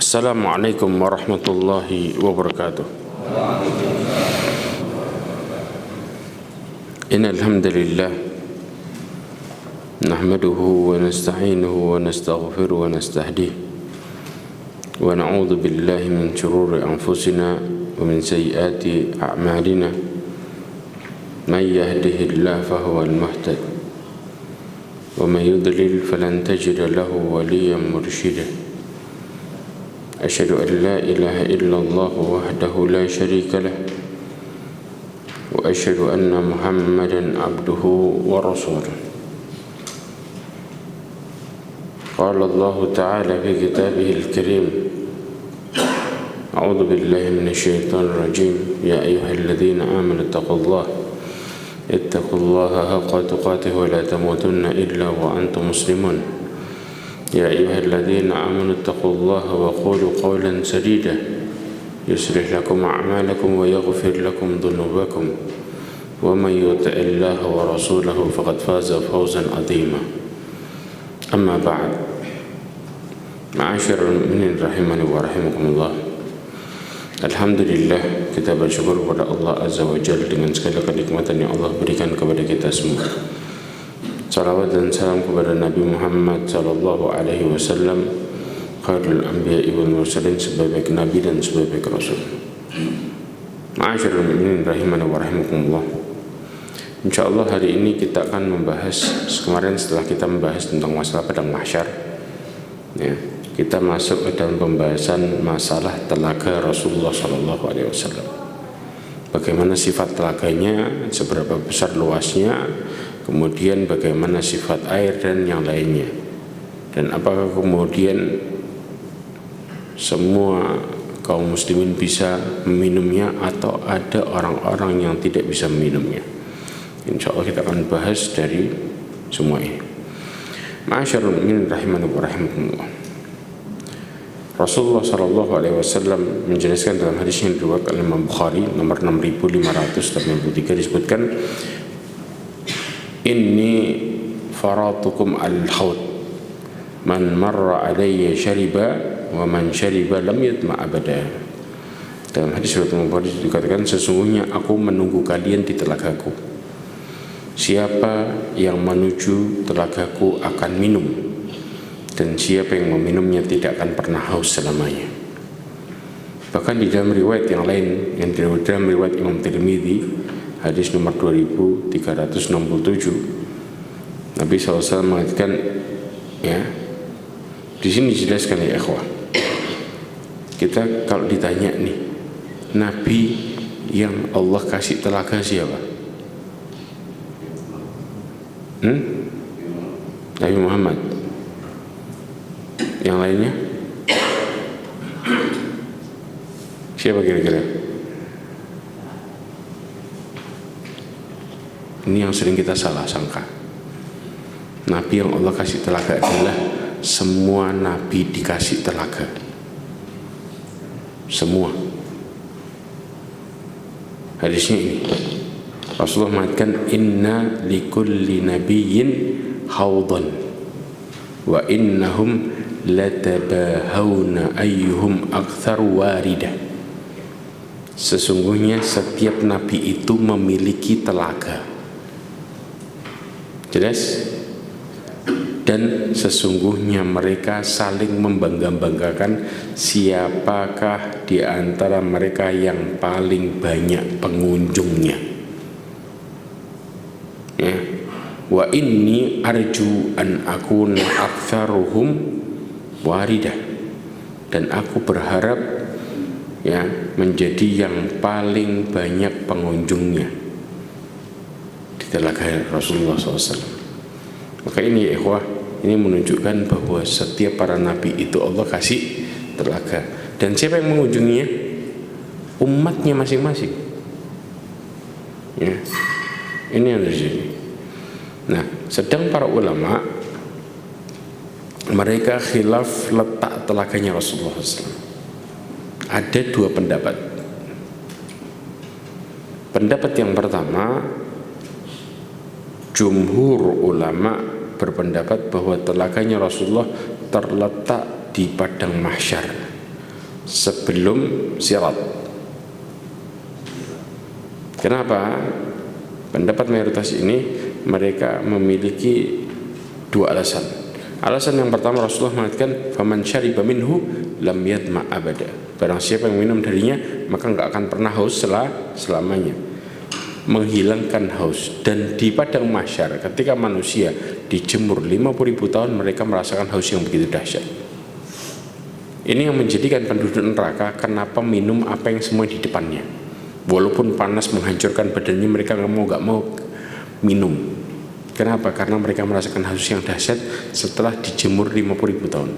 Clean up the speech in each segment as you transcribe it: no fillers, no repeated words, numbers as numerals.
Assalamualaikum warahmatullahi wabarakatuh. Innal hamdalillah nahmaduhu wa nasta'inuhu wa nastaghfiruhu wa nastahdihi wa na'udzu billahi min shururi anfusina wa min sayyiati a'malina. May yahdihillahu fahuwal muhtadi wa may yudlil falan tajida lahu waliyyan mursyida. Asyhadu an la ilaha illallah wahdahu la syarika lah wa asyhadu anna Muhammadan abduhu wa rasuluh. Qala Allah ta'ala fi kitabihil karim, a'udzu billahi minasy syaithanir rajim, ya ayyuhalladzina amanu ittaqullaha haqqa tuqatih wa la tamutunna illa wa antum muslimun. يا أيها الذين آمنوا اتقوا الله وقولوا قولا سديدا يصلح لكم أعمالكم ويغفر لكم ذنوبكم ومن يطع الله ورسوله فقد فاز فوزا عظيما. أما بعد، معاشر المؤمنين rahimani wa rahimakumullah. Alhamdulillah, kita bersyukur kepada Allah Azza wa Jalla dengan segala kenikmatan yang Allah berikan kepada kita semua. Salawat dan salam kepada Nabi Muhammad sallallahu alaihi wasallam, khairul anbiya'i wal mursalin, sebaik nabi dan sebaik rasul. Ma'asyiral mu'minin rahimani wa rahimakumullah. Insyaallah hari ini kita akan membahas, kemarin setelah kita membahas tentang masalah padang mahsyar, ya, kita masuk ke dalam pembahasan masalah telaga Rasulullah sallallahu alaihi wasallam. Bagaimana sifat telaganya, seberapa besar luasnya, kemudian bagaimana sifat air dan yang lainnya, dan apakah kemudian semua kaum muslimin bisa meminumnya atau ada orang-orang yang tidak bisa meminumnya. Insyaallah kita akan bahas dari semua ini. Ma'asyiral mu'minin rahimani wa rahimakumullah. Rasulullah sallallahu alaihi wasallam menjelaskan dalam hadis yang diriwayatkan oleh Imam Bukhari nomor 6583 disebutkan, Inni faratukum al-haud, man marra alayya syariba wa man syariba lam yatma abada. Dalam hadis riwayat Bukhari dikatakan, sesungguhnya aku menunggu kalian di telagaku. Siapa yang menuju telagaku akan minum, dan siapa yang meminumnya tidak akan pernah haus selamanya. Bahkan di dalam riwayat yang lain, yang dalam riwayat Imam Tirmidzi hadis nomor 2367, Nabi SAW mengatakan, ya, di sini dijelaskan ya ikhwah, kita kalau ditanya nih, Nabi yang Allah kasih telaga siapa? Nabi Muhammad. Yang lainnya siapa kira-kira? Ini yang sering kita salah sangka. Nabi yang Allah kasih telaga adalah semua nabi dikasih telaga. Semua. Hadisnya ini, Rasulullah mengatakan, inna likulli nabiyyin haudan wa innahum latabahawna ayyuhum akthar waridah. Sesungguhnya setiap nabi itu memiliki telaga. Jelas? Dan sesungguhnya mereka saling membangga-banggakan siapakah di antara mereka yang paling banyak pengunjungnya. Ya. Wa inni arju an akuna aktsaruhum waridah, dan aku berharap, ya, menjadi yang paling banyak pengunjungnya di telaga Rasulullah SAW. Maka ini ya ikhwah, ini menunjukkan bahwa setiap para nabi itu Allah kasih telaga, dan siapa yang mengunjunginya? Umatnya masing-masing, ya. Ini yang terjadi. Nah, sedang para ulama mereka khilaf letak telaganya Rasulullah SAW. Ada dua pendapat. Pendapat yang pertama, jumhur ulama berpendapat bahwa telaganya Rasulullah terletak di padang mahsyar, sebelum sirat. Kenapa? Pendapat mayoritas ini mereka memiliki dua alasan. Alasan yang pertama, Rasulullah mengatakan faman syariba minhu lam yadma abada. Barang siapa yang minum darinya maka enggak akan pernah haus selamanya. Menghilangkan haus. Dan di padang mahsyar ketika manusia dijemur 50.000 tahun, mereka merasakan haus yang begitu dahsyat. Ini yang menjadikan penduduk neraka kenapa minum apa yang semua di depannya. Walaupun panas menghancurkan badannya, mereka nggak mau minum. Kenapa? Karena mereka merasakan haus yang dahsyat setelah dijemur 50.000 tahun.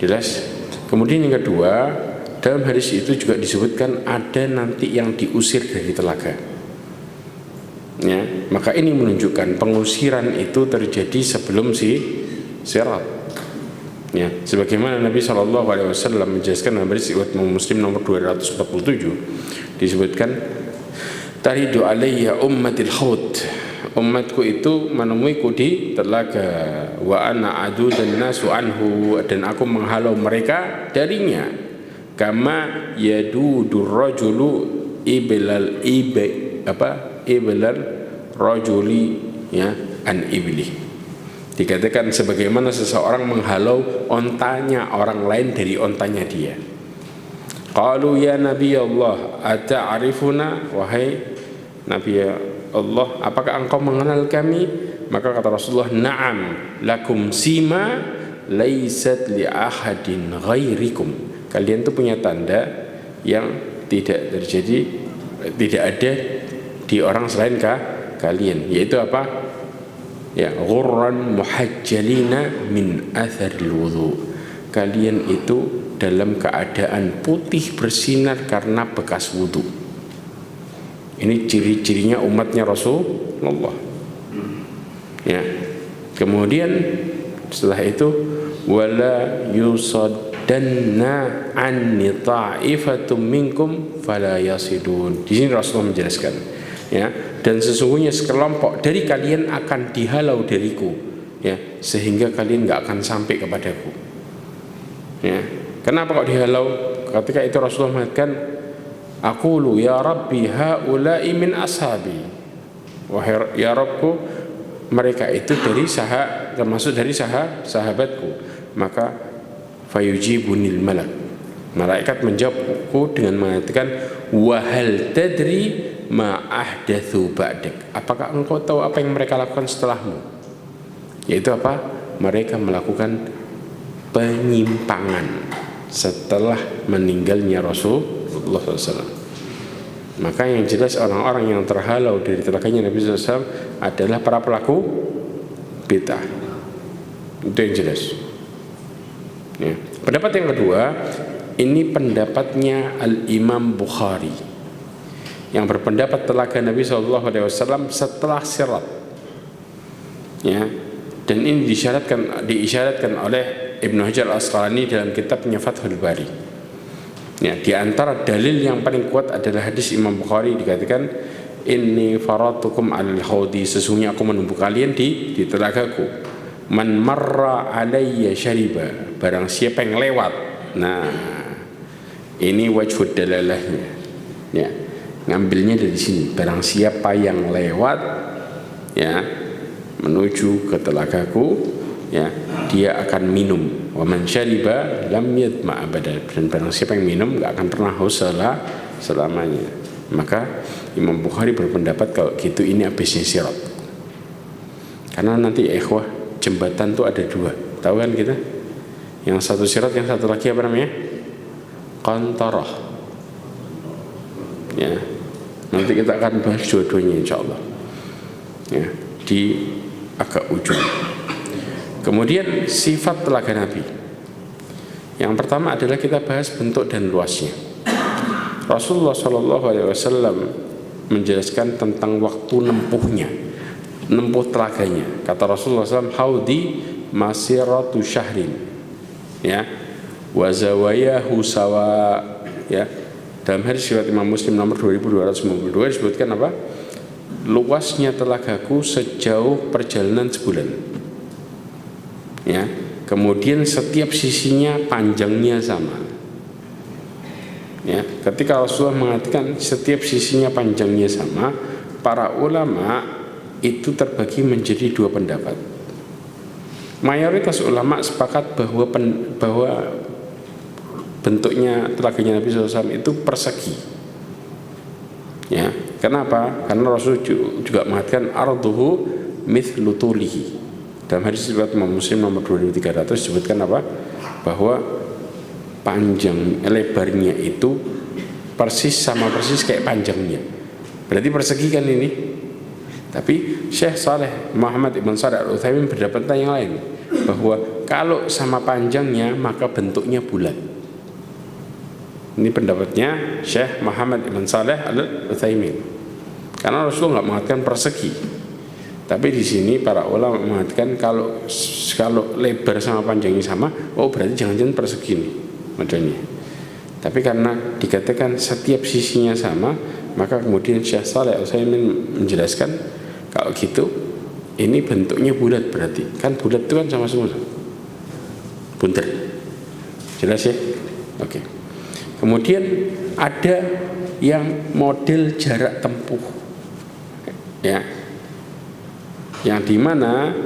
Jelas? Kemudian yang kedua, dalam hadis itu juga disebutkan ada nanti yang diusir dari telaga. Ya, maka ini menunjukkan pengusiran itu terjadi sebelum sirat. Ya, sebagaimana Nabi SAW menjelaskan dalam hadis riwayat Muslim nomor 247, disebutkan taridu alayya ummatil khawt, umatku itu menemuiku di telaga, wa ana adu dan nasu anhu, dan aku menghalau mereka darinya, kama yadudur rajulu iblal rajuli, ya, an ibli. Dikatakan sebagaimana seseorang menghalau ontanya orang lain dari ontanya dia. Qalu ya Nabi Allah ata'arifuna, wahai Nabi Allah, apakah engkau mengenal kami? Maka kata Rasulullah, na'am lakum sima laysat li ahadin ghairikum. Kalian tuh punya tanda yang tidak ada di orang selain kalian, yaitu apa? Ya, ghurran muhajjalina min atharil wudu. Kalian itu dalam keadaan putih bersinar karena bekas wudu. Ini ciri-cirinya umatnya Rasulullah. Ya. Kemudian setelah itu wala yusaddanna anni ta'ifatum minkum fala yasidun. Di sini Rasulullah menjelaskan, ya, dan sesungguhnya sekelompok dari kalian akan dihalau dariku, ya, sehingga kalian nggak akan sampai kepadaku. Ya, kenapa kok dihalau? Ketika itu Rasulullah mengatakan, aqulu ya Rabbi haula'i min ashabi, wahai ya Rabbku, mereka itu termasuk dari sahabatku. Maka fayujibunil malak, malaikat menjawabku dengan mengatakan, wahal tadri ma ahdatsu ba'dak, apakah engkau tahu apa yang mereka lakukan setelahmu? Yaitu apa? Mereka melakukan penyimpangan setelah meninggalnya Rasulullah SAW. Maka yang jelas orang-orang yang terhalau dari telaganya Nabi SAW adalah para pelaku bid'ah. Itu yang jelas. Ya. Pendapat yang kedua, ini pendapatnya Al-Imam Bukhari, yang berpendapat telaga Nabi SAW setelah sirat. Ya, dan ini diisyaratkan oleh Ibnu Hajar Al-Asqalani dalam kitabnya Fathul Bari. Ya, di antara dalil yang paling kuat adalah hadis Imam Bukhari, dikatakan inni faratukum alal khawdi, sesungguhnya aku menumbuh kalian di telagaku. Man marra alayya syariba, barang siapa yang lewat. Nah, ini wajhud dalalahnya. Ya, ngambilnya dari sini, barang siapa yang lewat, ya, menuju ke telagaku, ya, dia akan minum. Wa man syariba lam yadma abada, dan barang siapa yang minum enggak akan pernah haus selamanya. Maka Imam Bukhari berpendapat kalau gitu ini habisnya sirat. Karena nanti ikhwah, jembatan tuh ada dua, tahu kan kita? Yang satu sirat, yang satu lagi apa namanya? Qantarah. Ya, nanti kita akan bahas dua-duanya insyaallah, ya, di agak ujung. Kemudian sifat telaga Nabi. Yang pertama adalah kita bahas bentuk dan luasnya. Rasulullah SAW menjelaskan tentang waktu nempuh telaganya. Kata Rasulullah SAW, haudi masiratu syahrin, ya, wa zawayahu sawa, ya. Dalam hadis riwayat Imam Muslim nomor 2292 disebutkan apa? Luasnya telagaku sejauh perjalanan sebulan. Ya. kemudian setiap sisinya panjangnya sama. Ya, ketika Rasulullah mengatakan setiap sisinya panjangnya sama, para ulama itu terbagi menjadi dua pendapat. Mayoritas ulama sepakat bahwa bentuknya telaganya Nabi SAW itu persegi. Ya, kenapa? Karena Rasul juga mengatakan arduhu mithlu tulihi. Dalam hadis riwayat Imam Muslim nomor 2300 disebutkan apa? Bahwa panjang lebarnya itu persis kayak panjangnya. Berarti persegi kan ini. Tapi Syekh Saleh Muhammad Ibn Shalih Al-Utsaimin berpendapat yang lain, bahwa kalau sama panjangnya maka bentuknya bulat. Ini pendapatnya Syekh Muhammad Ibn Shalih Al-Utsaimin. Karena Rasulullah nggak mengatakan persegi. Tapi di sini para ulama mengatakan kalau lebar sama panjangnya sama, oh berarti jangan-jangan persegi nih modelnya. Tapi karena dikatakan setiap sisinya sama, maka kemudian Syekh Shalih Al-Utsaimin menjelaskan kalau gitu ini bentuknya bulat, berarti kan bulat itu kan sama semua bunter. Jelas ya? Oke. Kemudian ada yang model jarak tempuh, ya, yang dimana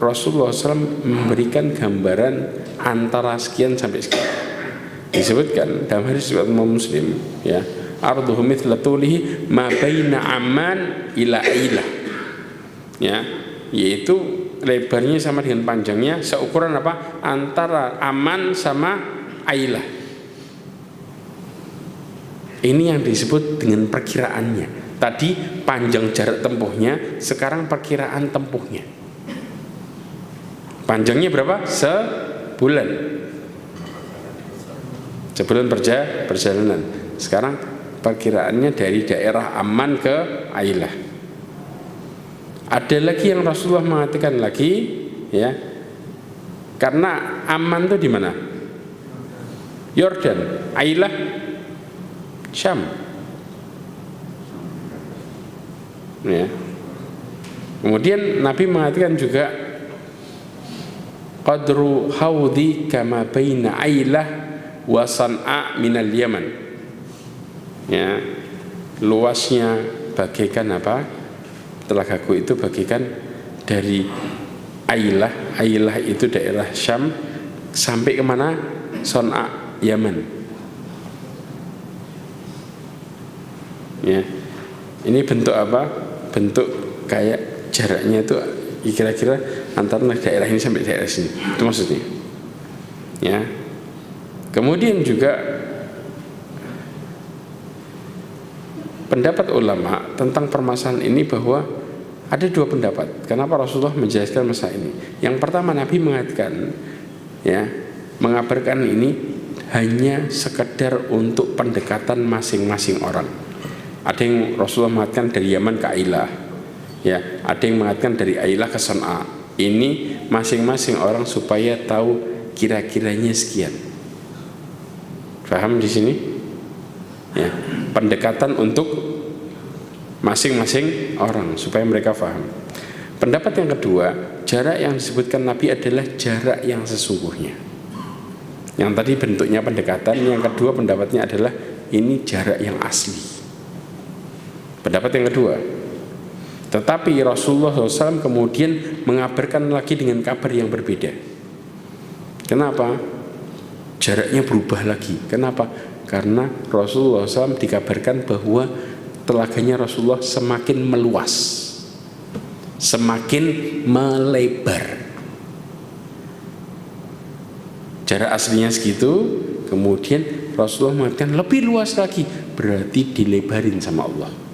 Rasulullah SAW memberikan gambaran antara sekian sampai sekian. Disebutkan dalam hadis riwayat Muslim, ya, arduhu mithla tulihi ma baina Amman ila Ailah, ya, yaitu lebarnya sama dengan panjangnya seukuran apa? Antara Amman sama Ailah. Ini yang disebut dengan perkiraannya. Tadi panjang jarak tempuhnya, sekarang perkiraan tempuhnya. Panjangnya berapa? Sebulan perjalanan. Sekarang perkiraannya dari daerah Amman ke Ailah. Ada lagi yang Rasulullah mengatakan lagi, ya, karena Amman itu di mana? Yordan, Ailah Syam. Ya. Kemudian Nabi mengatakan juga qadru haudi kama baina Ailah wa San'a minal Yaman. Ya. Luasnya bagaikan apa? Telagaku itu bagaikan dari Ailah. Ailah itu daerah Syam sampai kemana? San'a, Yaman. Ya, ini bentuk apa? Bentuk kayak jaraknya itu kira-kira antara daerah ini sampai daerah sini. Itu maksudnya. Ya. Kemudian juga pendapat ulama tentang permasalahan ini bahwa ada dua pendapat. Kenapa Rasulullah menjelaskan masalah ini? Yang pertama, Nabi mengatakan, ya, mengabarkan ini hanya sekedar untuk pendekatan masing-masing orang. Ada yang Rasulullah mengatakan dari Yaman ke Ailah, ya, ada yang mengatakan dari Ailah ke San'a. Ini masing-masing orang supaya tahu kira-kiranya sekian. Paham di sini? Ya, pendekatan untuk masing-masing orang supaya mereka paham. Pendapat yang kedua, jarak yang disebutkan Nabi adalah jarak yang sesungguhnya. Yang tadi bentuknya pendekatan, yang kedua pendapatnya adalah ini jarak yang asli. Pendapat yang kedua. Tetapi Rasulullah SAW kemudian mengabarkan lagi dengan kabar yang berbeda. Kenapa? Jaraknya berubah lagi. Kenapa? Karena Rasulullah SAW dikabarkan bahwa telaganya Rasulullah semakin meluas, semakin melebar. Jarak aslinya segitu, kemudian Rasulullah mengatakan lebih luas lagi, berarti dilebarin sama Allah.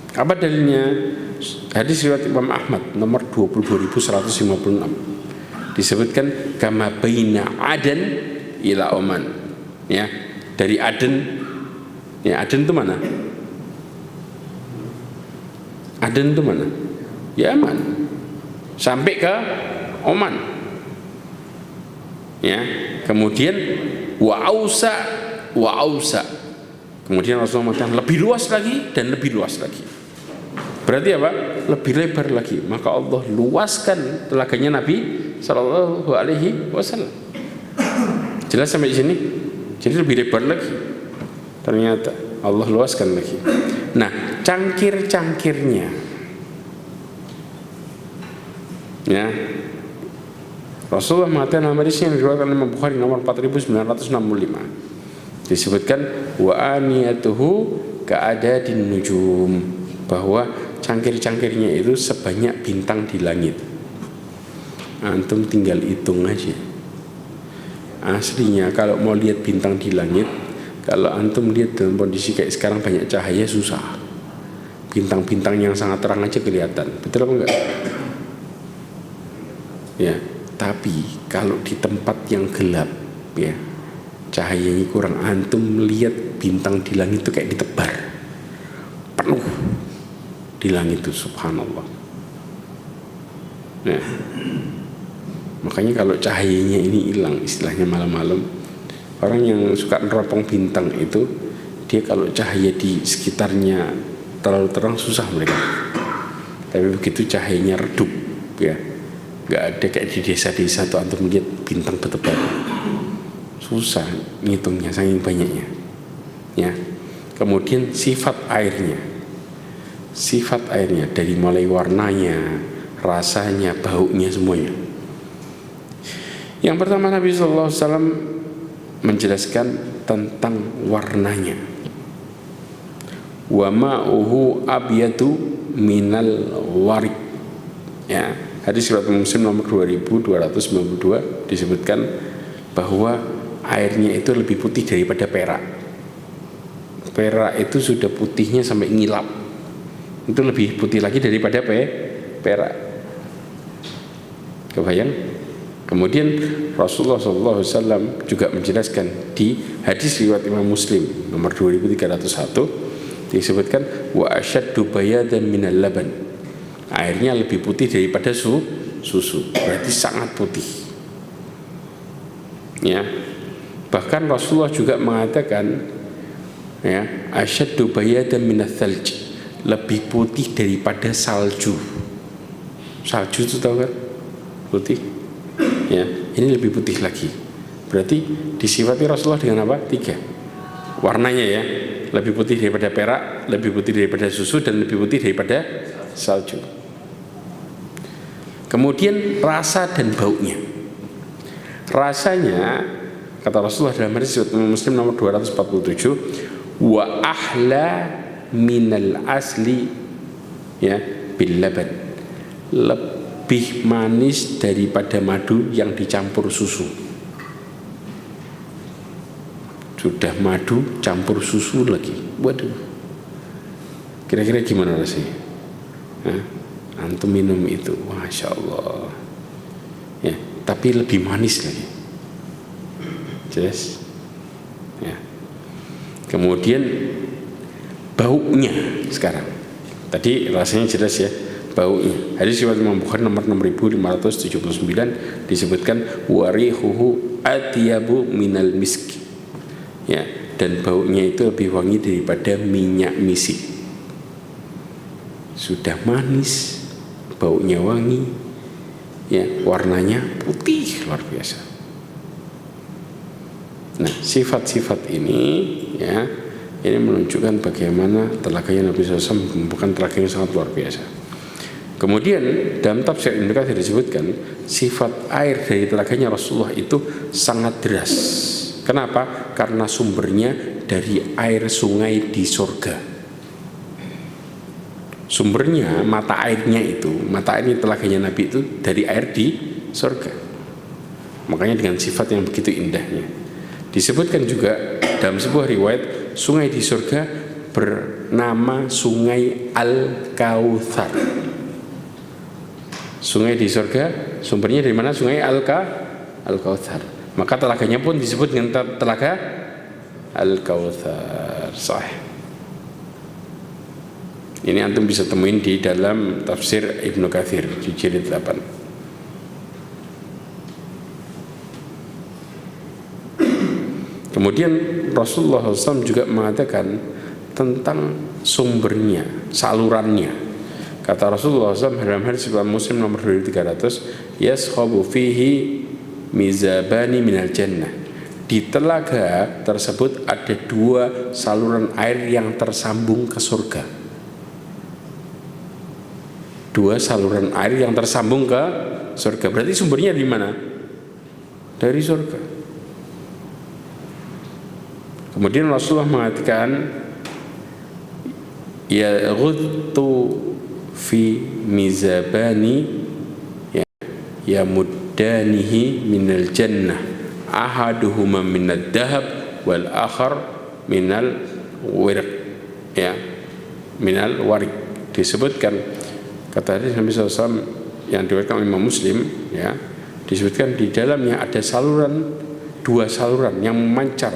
Apa dalilnya? Hadis riwayat Imam Ahmad nomor 22.156 disebutkan kama baina Aden ila Oman, ya, dari Aden, ya, Aden itu mana? Aden itu mana? Yaman, sampai ke Oman, ya. Kemudian wa ausa, kemudian Rasulullah mengatakan lebih luas lagi dan lebih luas lagi. Berarti apa? Lebih lebar lagi. Maka Allah luaskan telaganya Nabi Sallallahu Alaihi Wasallam. Jelas sampai sini? Jadi lebih lebar lagi. Ternyata Allah luaskan lagi. Nah, cangkir-cangkirnya, ya, Rasulullah mengatakan dalam hadis yang diriwayatkan oleh Imam Bukhari nomor 4965, disebutkan wa aniyatuhu ka'adadin nujum, bahwa cangkir-cangkirnya itu sebanyak bintang di langit. Antum tinggal hitung aja. Aslinya kalau mau lihat bintang di langit, kalau antum lihat dalam kondisi kayak sekarang banyak cahaya, susah. Bintang-bintang yang sangat terang aja kelihatan. Betul apa enggak? Ya, tapi kalau di tempat yang gelap, ya, cahayanya kurang, antum melihat bintang di langit itu kayak ditebar penuh di langit itu, subhanallah. Nah, makanya kalau cahayanya ini hilang, istilahnya malam-malam, orang yang suka neropong bintang itu, dia kalau cahaya di sekitarnya terlalu terang susah mereka. Tapi begitu cahayanya redup, ya, nggak ada kayak di desa-desa tuh antum melihat bintang bertebar, susah ngitungnya saking banyaknya, ya. Kemudian sifat airnya dari mulai warnanya, rasanya, baunya, semuanya. Yang pertama Nabi SAW menjelaskan tentang warnanya. Wa ma'uhu abyadu minal warik. Ya, hadis riwayat Muslim nomor 2292 disebutkan bahwa airnya itu lebih putih daripada perak. Perak itu sudah putihnya sampai ngilap. Itu lebih putih lagi daripada perak. Kebayang? Kemudian Rasulullah SAW juga menjelaskan di hadis riwayat Imam Muslim nomor 2301 disebutkan wa asyaddu bayadan minal laban. Airnya lebih putih daripada susu. Berarti sangat putih. Ya. Bahkan Rasulullah juga mengatakan, ya, asyaddu bayadan minal thalj, lebih putih daripada salju. Salju itu tahu kan? Putih. Ya, ini lebih putih lagi. Berarti disifati Rasulullah dengan apa? 3. Warnanya, ya, lebih putih daripada perak, lebih putih daripada susu, dan lebih putih daripada salju. Kemudian rasa dan baunya. Rasanya, kata Rasulullah dalam hadis Muslim nomor 247, wa ahla minal asli, ya, bil laban, lebih manis daripada madu yang dicampur susu. Sudah madu campur susu lagi, waduh, kira-kira gimana rasanya? Antum minum itu, masya Allah, ya, tapi lebih manis lagi, jelas, ya. Kemudian baunya sekarang, tadi rasanya jelas, ya, baunya. Hadis riwayat Imam Bukhari nomor 6579 disebutkan warihuhu atyabu minal misk, ya, dan baunya itu lebih wangi daripada minyak misik. Sudah manis, baunya wangi, ya, warnanya putih luar biasa. Nah, sifat-sifat ini, ya, ini menunjukkan bagaimana telaganya Nabi SAW, bukan telaga yang sangat luar biasa. Kemudian dalam tafsir Ibnu Katsir disebutkan sifat air dari telaganya Rasulullah itu sangat deras. Kenapa? Karena sumbernya dari air sungai di surga. Sumbernya, mata airnya telaganya Nabi itu dari air di surga. Makanya dengan sifat yang begitu indahnya. Disebutkan juga dalam sebuah riwayat, sungai di surga bernama Sungai Al-Kautsar. Sungai di surga sumbernya dari mana? Sungai Al-Kautsar. Maka telaganya pun disebut dengan telaga Al-Kautsar. Sahih. Ini antum bisa temuin di dalam tafsir Ibnu Katsir di jilid 8. Kemudian Rasulullah SAW juga mengatakan tentang sumbernya, salurannya. Kata Rasulullah SAW dalam hadis riwayat Muslim nomor 2300, yaskhabu fihi mizabani minal jannah. Di telaga tersebut ada 2 saluran air yang tersambung ke surga. 2 saluran air yang tersambung ke surga. Berarti sumbernya di mana? Dari surga. Kemudian Rasulullah mengatakan, ya ghuttu fi mizabani ya muddanihi minal jannah, ahaduhuma minad dahab wal akhar minal wirq, ya, minal warik. Disebutkan kata hadis Nabi SAW yang diriwayatkan oleh Imam Muslim, ya, disebutkan di dalamnya ada saluran, 2 saluran yang memancar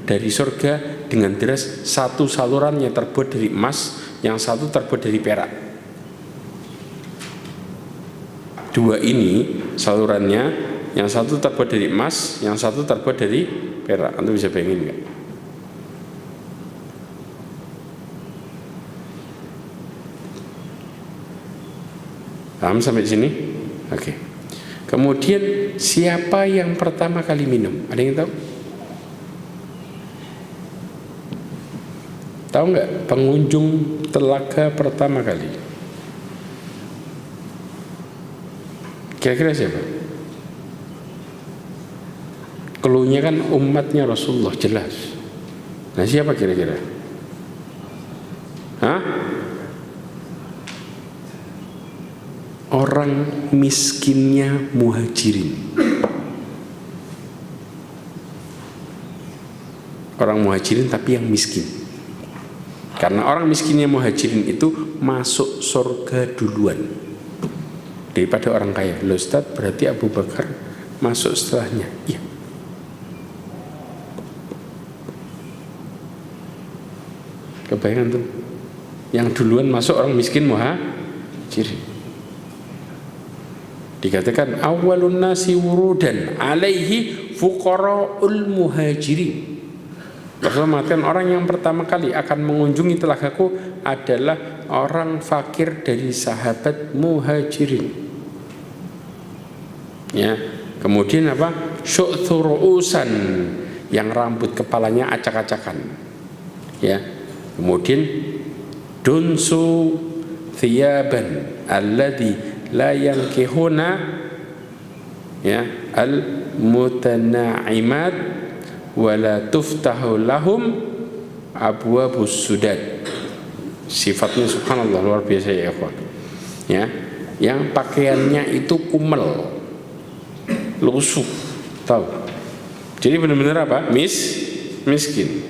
dari surga dengan deras. Satu salurannya terbuat dari emas, yang satu terbuat dari perak. 2 ini salurannya, yang satu terbuat dari emas, yang satu terbuat dari perak. Anda bisa bayangin nggak? Paham sampai sini? Oke. Kemudian siapa yang pertama kali minum? Ada yang tahu? Tahu nggak pengunjung telaga pertama kali? Kira-kira siapa? Keluhnya kan umatnya Rasulullah, jelas. Nah, siapa kira-kira? Hah? Orang miskinnya Muhajirin. Orang Muhajirin tapi yang miskin. Karena orang miskinnya Muhajirin itu masuk surga duluan daripada orang kaya. Loh Ustaz, berarti Abu Bakar masuk setelahnya? Iya. Kebayang tuh, yang duluan masuk orang miskin Muhajirin. Dikatakan awalun nasi wurudan alaihi fuqara'ul muhajirin. Rasulullah mengatakan orang yang pertama kali akan mengunjungi telagaku adalah orang fakir dari sahabat Muhajirin. Ya, kemudian apa? Syu'thur ru'usan, yang rambut kepalanya acak-acakan. Ya, kemudian dunsu thiyaban alladhi la yankihuna, ya, al mutana'imat wala tuftahu lahum abwabus sudad. Sifatnya subhanallah luar biasa ya ikhwan. Ya, yang pakaiannya itu kumel, lusuh, tahu. Jadi benar-benar apa? Miskin.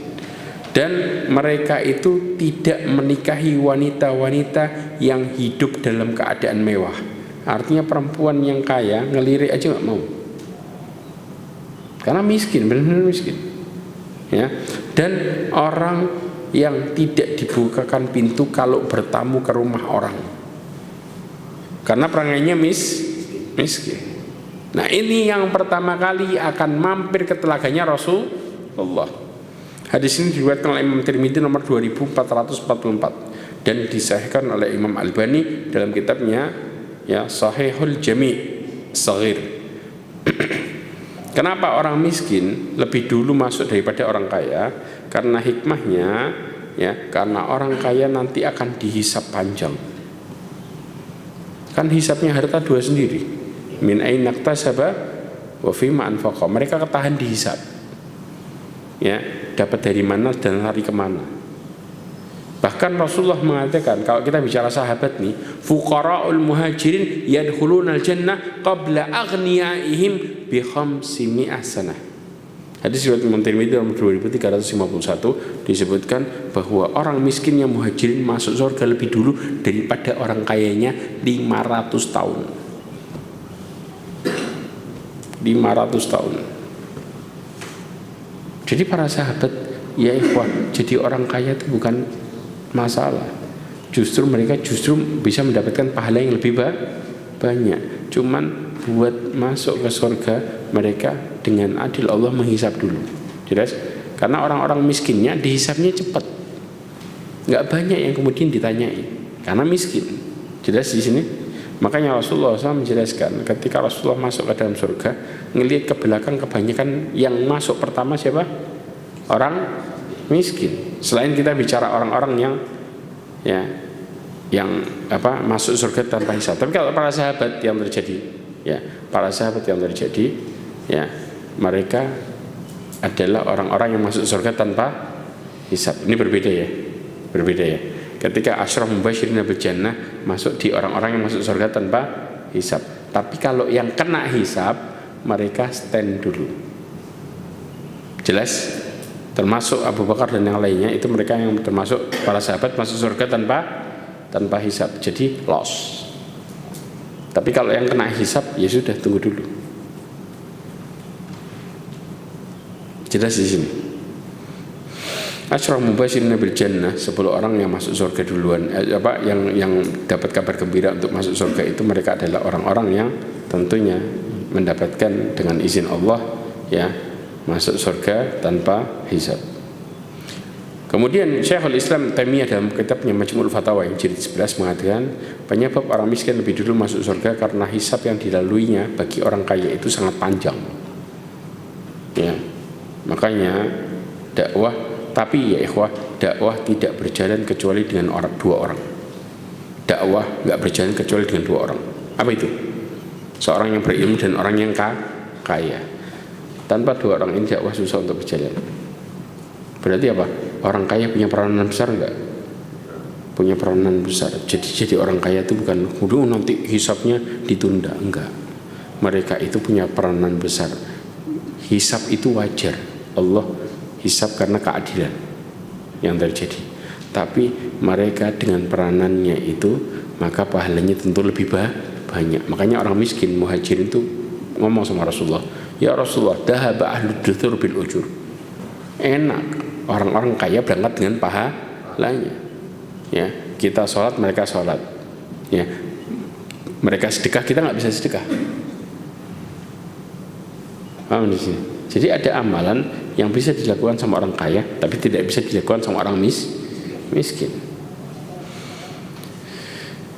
Dan mereka itu tidak menikahi wanita-wanita yang hidup dalam keadaan mewah. Artinya perempuan yang kaya ngelirik aja nggak mau. Karena miskin, benar-benar miskin. Ya. Dan orang yang tidak dibukakan pintu kalau bertamu ke rumah orang. Karena perangainya miskin. Nah, ini yang pertama kali akan mampir ke telaganya Rasulullah. Hadis ini diriwayatkan oleh Imam Tirmidzi nomor 2444 dan disahihkan oleh Imam Albani dalam kitabnya, ya, Sahihul Jami' Shaghir. Kenapa orang miskin lebih dulu masuk daripada orang kaya? Karena hikmahnya, ya, karena orang kaya nanti akan dihisap panjang. Kan hisapnya harta 2 sendiri. Min aina iktasaba wa fima anfaqa. Mereka ketahan dihisap. Ya, dapat dari mana dan lari kemana. Bahkan Rasulullah mengatakan, kalau kita bicara sahabat nih, fuqara'ul muhajirin yadkhulunal jannah qabla aghniyaihim bi 500 sanah. Hadis riwayat Imam Tirmidzi nomor 2351 disebutkan bahwa orang miskin yang muhajirin masuk surga lebih dulu daripada orang kayanya 500 tahun. 500 tahun. Jadi para sahabat, ya ikhwan, jadi orang kaya itu bukan masalah. Justru mereka bisa mendapatkan pahala yang lebih banyak. Cuman buat masuk ke surga mereka dengan adil Allah menghisap dulu. Jelas? Karena orang-orang miskinnya dihisapnya cepat. Enggak banyak yang kemudian ditanyai karena miskin. Jelas di sini. Makanya Rasulullah SAW menjelaskan ketika Rasulullah masuk ke dalam surga, ngelihat ke belakang kebanyakan yang masuk pertama siapa? Orang miskin. Selain kita bicara orang-orang yang masuk surga tanpa hisab. Tapi kalau para sahabat yang terjadi, mereka adalah orang-orang yang masuk surga tanpa hisab. Ini berbeda ya. Ketika Asyraf Mubasysyirin bil Jannah masuk di orang-orang yang masuk surga tanpa hisab. Tapi kalau yang kena hisab, mereka stand dulu. Jelas? Termasuk Abu Bakar dan yang lainnya, itu mereka yang termasuk para sahabat masuk surga tanpa hisab. Jadi loss. Tapi kalau yang kena hisab, ya sudah, tunggu dulu. Jelas di sini. Asyraf Mubasysyirin bil Jannah, 10 orang yang masuk surga duluan, yang dapat kabar gembira untuk masuk surga itu mereka adalah orang-orang yang tentunya mendapatkan dengan izin Allah masuk surga tanpa hisab. Kemudian Syekhul Islam Taimiyah dalam kitabnya Majmu'ul Fatawa yang jilid 11 mengatakan penyebab orang miskin lebih dulu masuk surga karena hisab yang dilaluinya bagi orang kaya itu sangat panjang. Makanya dakwah dakwah tidak berjalan kecuali dengan dua orang. Dakwah nggak berjalan kecuali dengan 2 orang. Apa itu? Seorang yang berilmu dan orang yang kaya. Tanpa 2 orang ini dakwah susah untuk berjalan. Berarti apa? Orang kaya punya peranan besar enggak? Punya peranan besar. Jadi orang kaya itu bukan nanti hisabnya ditunda, enggak. Mereka itu punya peranan besar. Hisab itu wajar. Allah hisab karena keadilan yang terjadi. Tapi mereka dengan peranannya itu, maka pahalanya tentu lebih banyak. Makanya orang miskin muhajirin itu ngomong sama Rasulullah, ya Rasulullah, dahaba ahlud duthur bil ujur. Enak orang-orang kaya berangkat dengan pahalanya. Kita sholat, mereka sholat. Mereka sedekah, kita nggak bisa sedekah. Paham di sini? Jadi ada amalan yang bisa dilakukan sama orang kaya, tapi tidak bisa dilakukan sama orang miskin.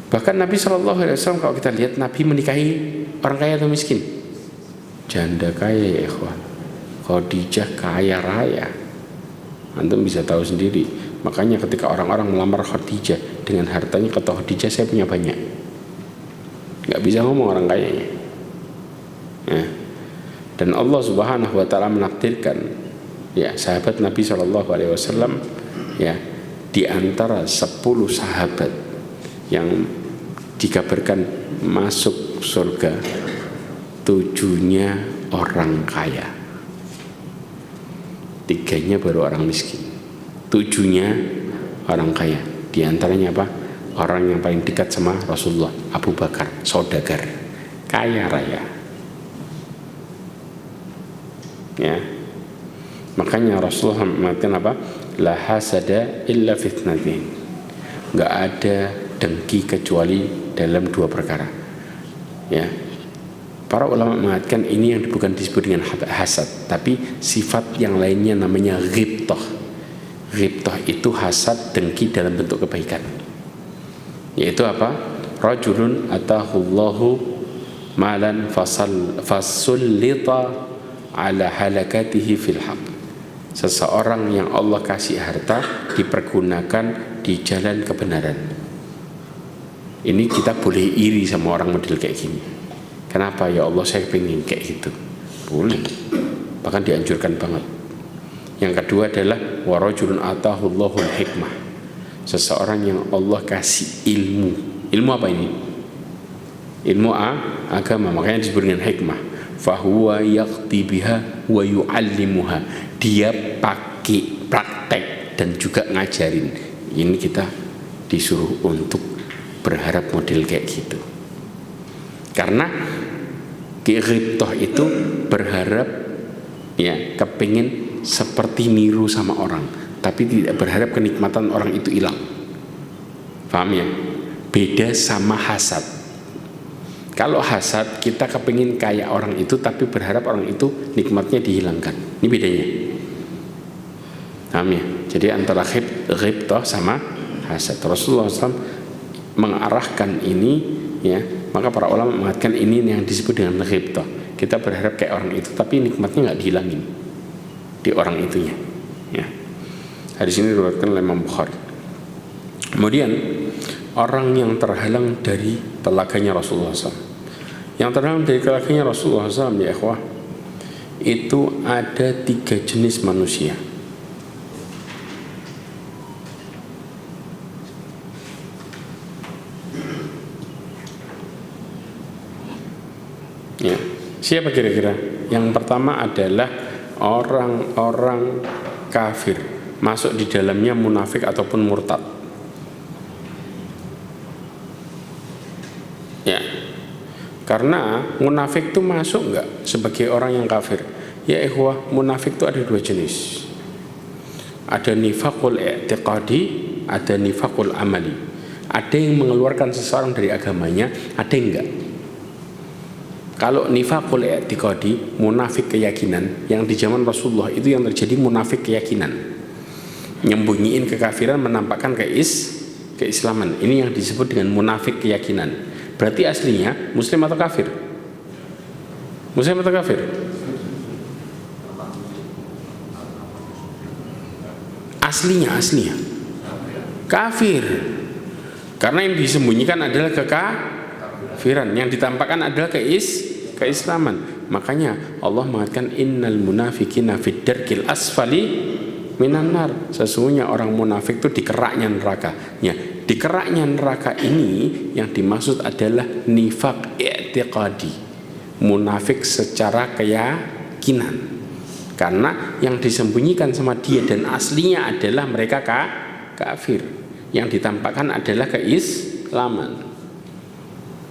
Bahkan Nabi SAW kalau kita lihat, Nabi menikahi orang kaya atau miskin? Janda kaya ya ikhwan. Khadijah kaya raya. Antum bisa tahu sendiri. Makanya ketika orang-orang melamar Khadijah dengan hartanya, kata Khadijah, saya punya banyak. Gak bisa ngomong orang kayanya. Dan Allah Subhanahu wa taala menakdirkan sahabat Nabi SAW di antara 10 sahabat yang dikabarkan masuk surga, 7-nya orang kaya, 3-nya baru orang miskin, 7-nya orang kaya. Di antaranya apa? Orang yang paling dekat sama Rasulullah, Abu Bakar, saudagar, kaya raya. Makanya Rasulullah mengatakan apa? La hasada illa fitnatin. Enggak ada dengki kecuali dalam 2 perkara. Para ulama mengatakan ini yang bukan disebut dengan hasad, tapi sifat yang lainnya namanya ghibtah. Ghibtah itu hasad, dengki dalam bentuk kebaikan. Yaitu apa? Rajulun atahullahu malan fasullita ala halakatihi fil haq. Seseorang yang Allah kasih harta dipergunakan di jalan kebenaran. Ini kita boleh iri sama orang model kayak gini. Kenapa? Ya Allah, saya pengen kayak gitu. Boleh. Bahkan dianjurkan banget. Yang kedua adalah warajulun atahullahul hikmah. Seseorang yang Allah kasih ilmu. Ilmu apa ini? Ilmu agama, makanya disebut dengan hikmah. Fahuwa yaqti biha wa yu'allimuha. Dia pakai praktek dan juga ngajarin. Ini kita disuruh untuk berharap model kayak gitu. Karena ghibtah itu berharap kepingin seperti niru sama orang, tapi tidak berharap kenikmatan orang itu hilang. Paham ya? Beda sama hasad. Kalau hasad kita kepingin kayak orang itu, tapi berharap orang itu nikmatnya dihilangkan. Ini bedanya. Paham ya? Jadi antara ghibtah sama hasad. Rasulullah SAW mengarahkan ini, ya, maka para ulama mengatakan ini yang disebut dengan ghibtah. Kita berharap kayak orang itu, tapi nikmatnya nggak dihilangin di orang itunya, ya. Hadis ini diriwayatkan oleh Imam Bukhari. Kemudian orang yang terhalang dari telaganya Rasulullah SAW, yang terhalang dari telaganya Rasulullah SAW, ya ikhwah, itu ada 3 jenis manusia. Ya, siapa kira-kira? Yang pertama adalah orang-orang kafir, masuk di dalamnya munafik ataupun murtad. Ya, karena munafik itu masuk enggak sebagai orang yang kafir? Ya ikhwah, munafik itu ada 2 jenis. Ada nifaqul i'tiqadi, ada nifaqul amali. Ada yang mengeluarkan seseorang dari agamanya, ada yang enggak. Kalau nifaqul i'tiqadi, munafik keyakinan, yang di zaman Rasulullah itu yang terjadi munafik keyakinan, nyembunyiin kekafiran, menampakkan keislaman. Ini yang disebut dengan munafik keyakinan. Berarti aslinya muslim atau kafir? Muslim atau kafir? Aslinya kafir. Karena yang disembunyikan adalah kekafiran, yang ditampakkan adalah keislaman. Makanya Allah mengatakan innal munafiqina fid darkil asfali minan nar. Sesungguhnya orang munafik itu di keraknya neraka. Ya, di keraknya neraka ini yang dimaksud adalah nifaq i'tiqadi, munafik secara keyakinan. Karena yang disembunyikan sama dia dan aslinya adalah mereka kafir, yang ditampakkan adalah keislaman.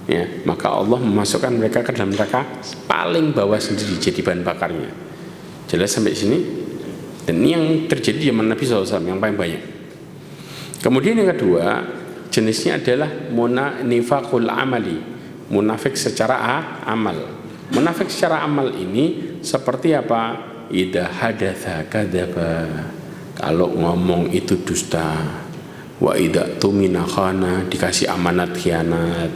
Ya, maka Allah memasukkan mereka ke dalam neraka paling bawah sendiri jadi bahan bakarnya. Jelas sampai sini? Dan ini yang terjadi di zaman Nabi SAW yang paling banyak. Kemudian yang kedua jenisnya adalah nifaqul amali, munafik secara amal. Munafik secara amal ini seperti apa? Idza hadatsa kadzaba, kalau ngomong itu dusta. Wa idza tumina khana, dikasih amanat khianat.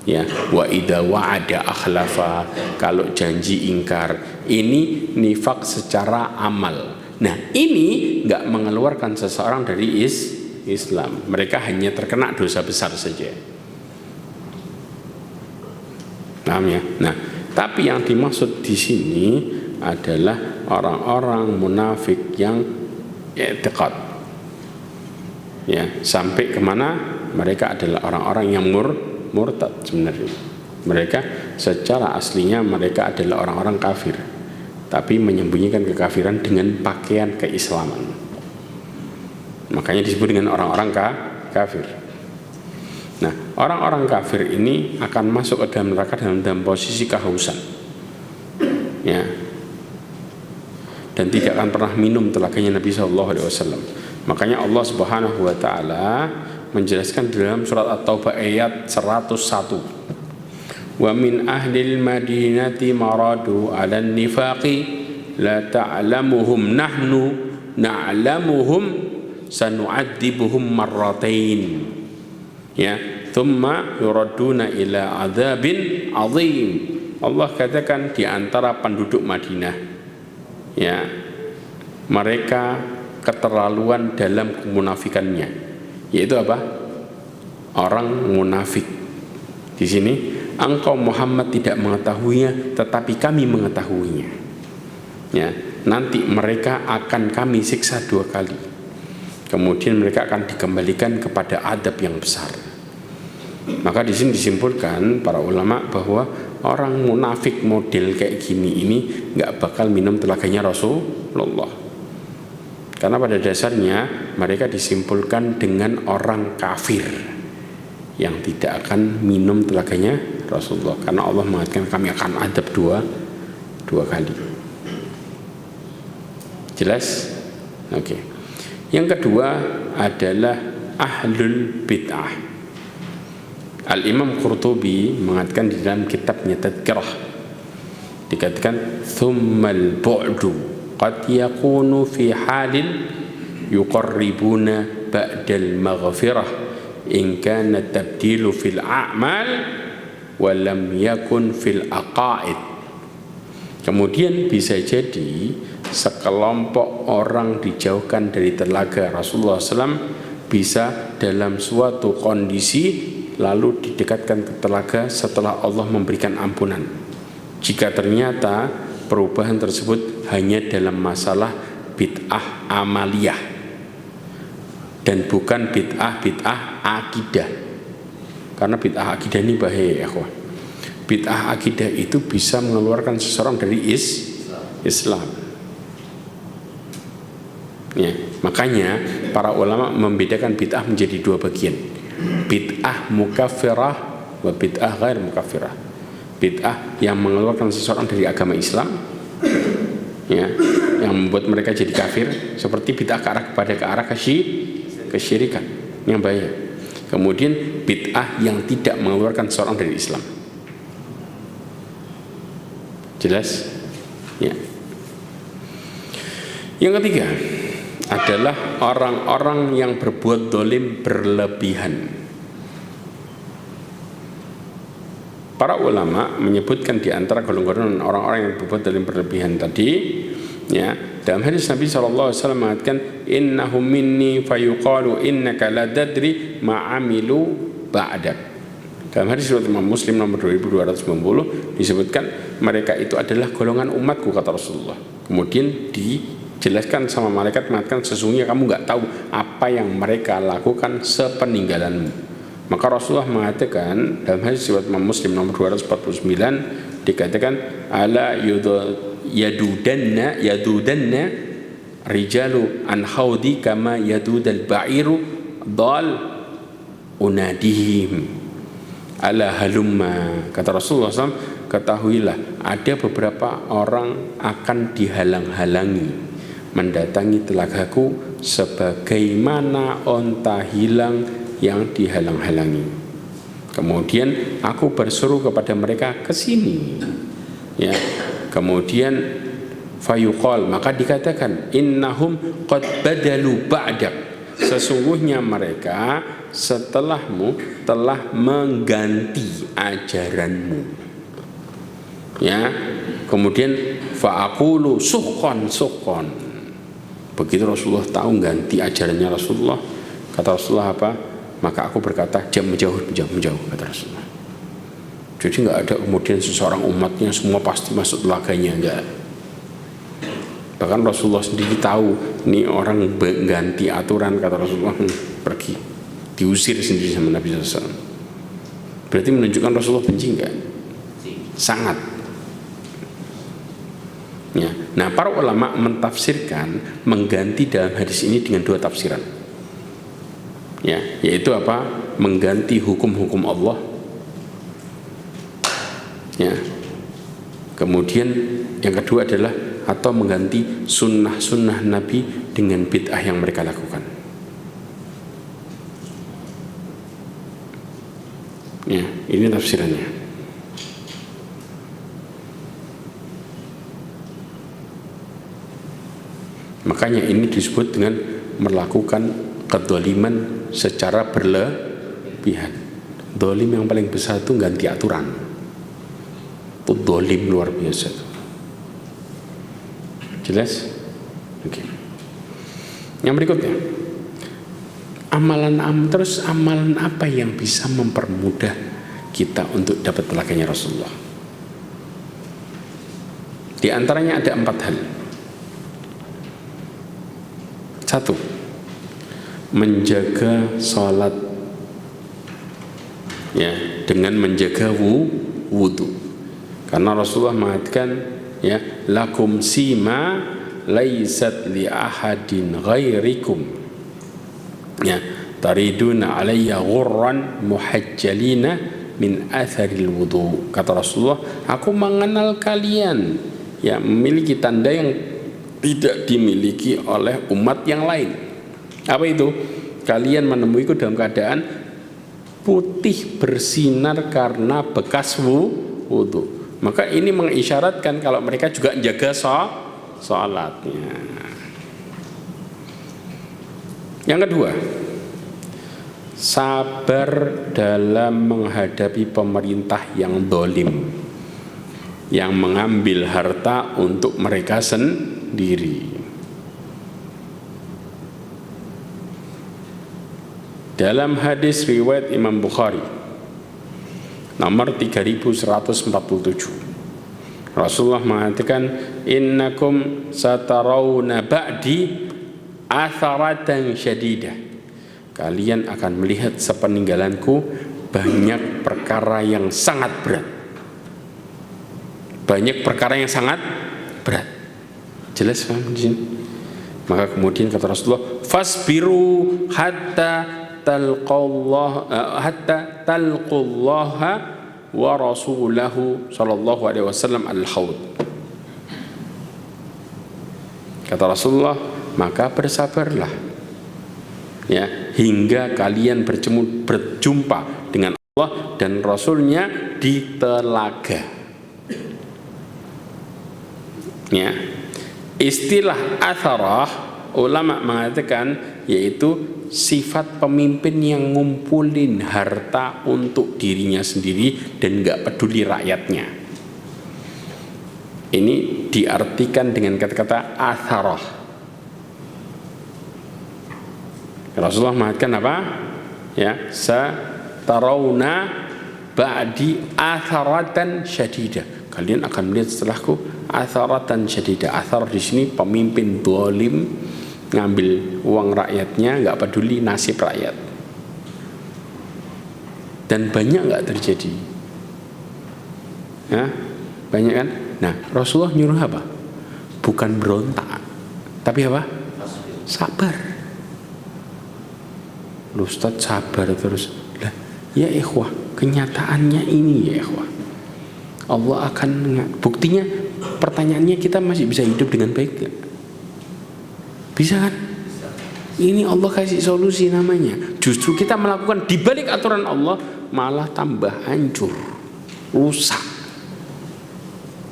Ya, wa idza wa'ada akhlafa, kalau janji ingkar. Ini nifaq secara amal. Nah, ini enggak mengeluarkan seseorang dari Islam. Mereka hanya terkena dosa besar saja. Paham ya? Nah, tapi yang dimaksud di sini adalah orang-orang munafik yang i'tiqad. Ya, sampai kemana? Mereka adalah orang-orang yang murtad sebenarnya. Mereka secara aslinya mereka adalah orang-orang kafir, tapi menyembunyikan kekafiran dengan pakaian keislaman. Makanya disebut dengan orang-orang kafir. Nah, orang-orang kafir ini akan masuk ke dalam neraka dalam posisi kehausan. Ya. Dan tidak akan pernah minum telaganya Nabi SAW. Makanya Allah Subhanahu wa taala menjelaskan dalam surat At-Taubah ayat 101. Wa min ahlil madinati maradu 'alan nifaqi la ta'lamuhum nahnu na'lamuhum sanu'adzibuhum marratain. Ya, thumma yuraduna ila adzabin 'adzim. Allah katakan di antara penduduk Madinah, ya, mereka keterlaluan dalam kemunafikannya, yaitu apa? Orang munafik. Di sini engkau Muhammad tidak mengetahuinya, tetapi kami mengetahuinya. Ya, nanti mereka akan kami siksa 2 kali. Kemudian mereka akan dikembalikan kepada adab yang besar. Maka di sini disimpulkan para ulama bahwa orang munafik model kayak gini ini nggak bakal minum telaganya Rasulullah. Karena pada dasarnya mereka disimpulkan dengan orang kafir yang tidak akan minum telaganya Rasulullah. Karena Allah mengatakan kami akan adab dua kali. Jelas? Oke. Yang kedua adalah ahlul bid'ah. Al-Imam Qurtubi mengatakan di dalam kitabnya Tadhkirah, dikatakan thummal bu'du qad yakunu fi halin yuqarribuna ba'dal maghfirah in kana tabdilu fil a'mal wa lam yakun fil aqaid. Kemudian bisa jadi sekelompok orang dijauhkan dari telaga Rasulullah SAW bisa dalam suatu kondisi lalu didekatkan ke telaga setelah Allah memberikan ampunan. Jika ternyata perubahan tersebut hanya dalam masalah bid'ah amaliyah dan bukan bid'ah akidah. Karena bid'ah akidah ini bahaya ya kawan. Bid'ah akidah itu bisa mengeluarkan seseorang dari Islam. Ya, makanya para ulama membedakan bid'ah menjadi dua bagian. Bid'ah mukaffirah wa bid'ah ghair mukaffirah. Bid'ah yang mengeluarkan seseorang dari agama Islam, ya, yang membuat mereka jadi kafir, seperti bid'ah ke arah kesyirikan yang bahaya. Kemudian bid'ah yang tidak mengeluarkan seseorang dari Islam. Jelas? Ya. Yang ketiga adalah orang-orang yang berbuat dolim berlebihan. Para ulama menyebutkan di antara golongan orang-orang yang berbuat dolim berlebihan tadi, ya, dalam hadis Nabi SAW mengatakan innahum minni fayuqalu innaka la tadri ma'amilu ba'dak. Dalam hadis riwayat Imam Muslim nomor 2290 disebutkan mereka itu adalah golongan umatku, kata Rasulullah. Kemudian dijelaskan sama malaikat mengatakan sesungguhnya kamu nggak tahu apa yang mereka lakukan sepeninggalanmu. Maka Rasulullah mengatakan dalam hadis riwayat Imam Muslim nomor 249 dikatakan ala yadudanna rijalu an haudi kama yadudal ba'iru dal unadihim ala halumma. Kata Rasulullah SAW, ketahuilah ada beberapa orang akan dihalang-halangi mendatangi telagaku sebagaimana onta hilang yang dihalang-halangi. Kemudian aku berseru kepada mereka ke sini. Ya. Kemudian fayuqal, maka dikatakan innahum qad badalu ba'dak. Sesungguhnya mereka setelahmu telah mengganti ajaranmu. Ya. Kemudian fa'aqulu suqqan. Begitu Rasulullah tahu ganti ajarannya Rasulullah, kata Rasulullah apa? Maka aku berkata menjauh, kata Rasulullah. Jadi nggak ada kemudian seseorang umatnya semua pasti masuk telaganya, enggak. Bahkan Rasulullah sendiri tahu ini orang ganti aturan, kata Rasulullah, pergi, diusir sendiri sama Nabi SAW. Berarti menunjukkan Rasulullah benci enggak? Sangat. Ya. Nah, para ulama mentafsirkan mengganti dalam hadis ini dengan dua tafsiran. Ya, yaitu apa? Mengganti hukum-hukum Allah. Ya. Kemudian yang kedua adalah atau mengganti sunnah-sunnah Nabi dengan bid'ah yang mereka lakukan. Ya, ini tafsirannya. Makanya ini disebut dengan melakukan kedzaliman secara berlebihan. Dolim yang paling besar itu ganti aturan. Itu dolim luar biasa. Jelas? Oke. Yang berikutnya, amalan apa yang bisa mempermudah kita untuk dapat telaganya Rasulullah? Di antaranya ada 4 hal. 1. Menjaga sholat, ya, dengan menjaga wudu. Karena Rasulullah mengatakan, ya, lakum sima laisat li ahadin ghairikum, ya, tariduna alayya ghurran muhajjalina min atharil wudu. Kata Rasulullah, aku mengenal kalian, ya, memiliki tanda yang tidak dimiliki oleh umat yang lain. Apa itu? Kalian menemuiku dalam keadaan putih bersinar karena bekas wudu. Maka ini mengisyaratkan kalau mereka juga menjaga sholatnya. Yang kedua, sabar dalam menghadapi pemerintah yang dolim, yang mengambil harta untuk mereka sendiri. Dalam hadis riwayat Imam Bukhari nomor 3147, Rasulullah mengatakan, innakum satarawna ba'di atharatan syadidah. Kalian akan melihat sepeninggalanku banyak perkara yang sangat berat. Banyak perkara yang sangat berat. Jelas paham di sini? Maka kemudian kata Rasulullah, fasbiru hatta talqullaha wa rasulahu sallallahu alaihi wasallam al-haud. Kata Rasulullah, maka bersabarlah ya hingga kalian berjumpa dengan Allah dan Rasulnya di telaga. Ya, istilah atharah ulama mengatakan yaitu sifat pemimpin yang ngumpulin harta untuk dirinya sendiri dan gak peduli rakyatnya. Ini diartikan dengan kata-kata atharah. Rasulullah mengatakan apa? Ya, satarawna ba'di atharatan syadidah. Kalian akan melihat setelahku atharatan syadidah. Athar di sini pemimpin zalim, ngambil uang rakyatnya, nggak peduli nasib rakyat. Dan banyak nggak terjadi, ya, banyak kan? Nah, Rasulullah nyuruh apa? Bukan berontak, tapi apa? Sabar. Lu Ustaz sabar terus. Lah, ya ikhwah, kenyataannya ini ya ikhwah. Allah akan buktinya. Pertanyaannya, kita masih bisa hidup dengan baik gak? Bisa kan? Ini Allah kasih solusi namanya. Justru kita melakukan dibalik aturan Allah malah tambah hancur, rusak.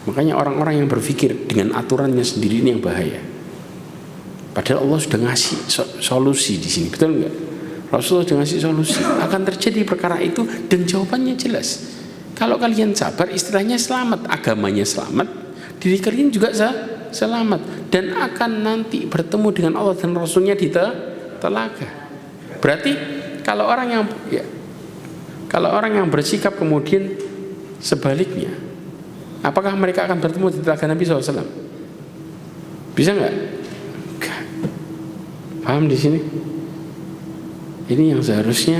Makanya orang-orang yang berpikir dengan aturannya sendiri ini yang bahaya. Padahal Allah sudah ngasih solusi di sini, betul nggak? Rasulullah sudah ngasih solusi. Akan terjadi perkara itu dan jawabannya jelas. Kalau kalian sabar, istilahnya selamat, agamanya selamat, diri kalian juga selamat, dan akan nanti bertemu dengan Allah dan Rasulnya di telaga. Berarti kalau orang yang bersikap kemudian sebaliknya, apakah mereka akan bertemu di telaga Nabi SAW? Bisa nggak? Paham di sini? Ini yang seharusnya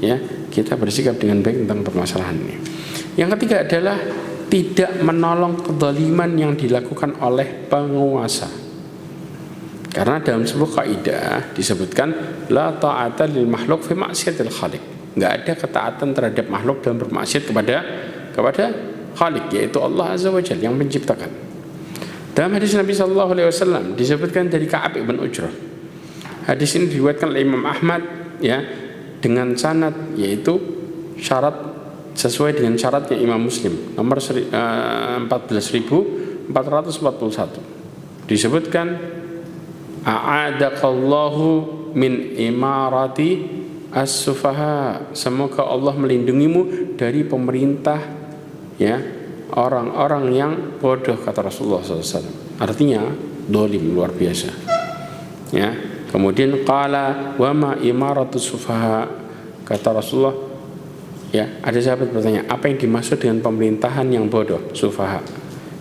ya kita bersikap dengan baik tentang permasalahan ini. Yang ketiga adalah tidak menolong kezaliman yang dilakukan oleh penguasa. Karena dalam sebuah kaidah disebutkan la ta'ata lil makhluk fi ma'siyatil khaliq. Enggak ada ketaatan terhadap makhluk dalam bermaksiat kepada Khaliq, yaitu Allah Azza wa Jalla yang menciptakan. Dalam hadis Nabi sallallahu alaihi wasallam disebutkan dari Ka'ab ibn Ujrah. Hadis ini diriwayatkan oleh Imam Ahmad ya dengan sanad yaitu syarat sesuai dengan syaratnya Imam Muslim nomor 14.441. Disebutkan a'adakallahu min imarati as-sufaha, semoga Allah melindungimu dari pemerintah ya orang-orang yang bodoh, kata Rasulullah SAW. Artinya dolim luar biasa ya. Kemudian qala wa ma imaratus sufaha, kata Rasulullah ya, ada sahabat bertanya, apa yang dimaksud dengan pemerintahan yang bodoh, sufaha?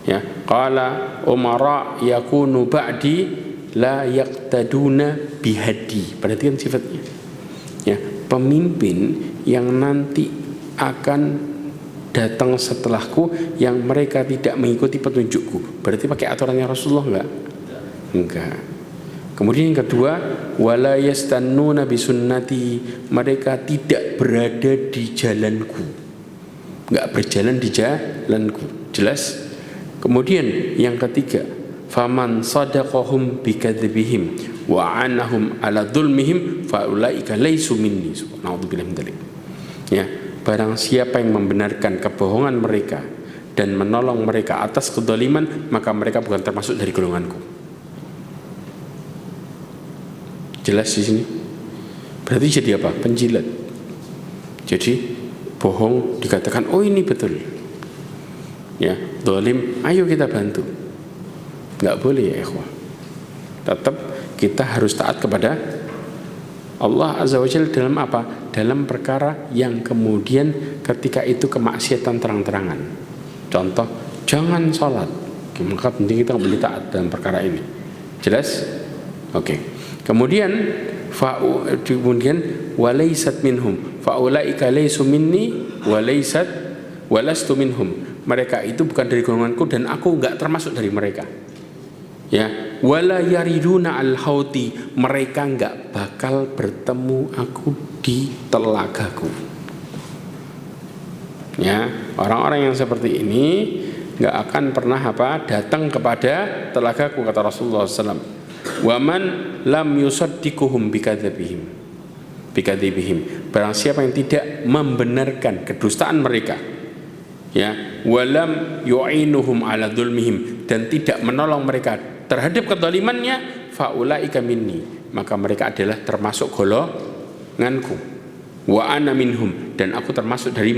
Ya, qala umara yakunu ba'di la yaqtaduna bihadi. Perhatikan sifatnya. Ya, pemimpin yang nanti akan datang setelahku yang mereka tidak mengikuti petunjukku. Berarti pakai aturannya Rasulullah enggak? Kemudian yang kedua, wala yastannuna bisunnati, mereka tidak berada di jalanku, enggak berjalan di jalanku. Jelas? Kemudian yang ketiga, faman sadaqahum bikadzibihim wa anahum ala dzulmihim fa ulaika laisu minni. Subhanallah min dzalik. Ya, barang siapa yang membenarkan kebohongan mereka dan menolong mereka atas kedzaliman, maka mereka bukan termasuk dari golonganku. Jelas di sini. Berarti jadi apa? Penjilat. Jadi bohong dikatakan oh ini betul, ya zalim ayo kita bantu. Nggak boleh ya ikhwah. Tetap kita harus taat kepada Allah Azza wa Jalla dalam apa? Dalam perkara yang kemudian ketika itu kemaksiatan terang-terangan. Contoh, jangan sholat, maka penting kita boleh taat dalam perkara ini. Jelas? Oke. Kemudian walaysat minhum faulaika laysu minni walastu minhum. Mereka itu bukan dari golonganku dan aku enggak termasuk dari mereka. Ya, wala yariduna al-hauti, mereka enggak bakal bertemu aku di telagaku. Ya, orang-orang yang seperti ini enggak akan pernah datang kepada telagaku, kata Rasulullah SAW. Waman lam yusaddiquhum bikadzibihim. Barang siapa yang tidak membenarkan kedustaan mereka, ya, walam yu'inuhum ala dzulmihim, dan tidak menolong mereka terhadap kezalimannya, faulaika minni, maka mereka adalah termasuk golonganku. Wa ana minhum, dan aku termasuk dari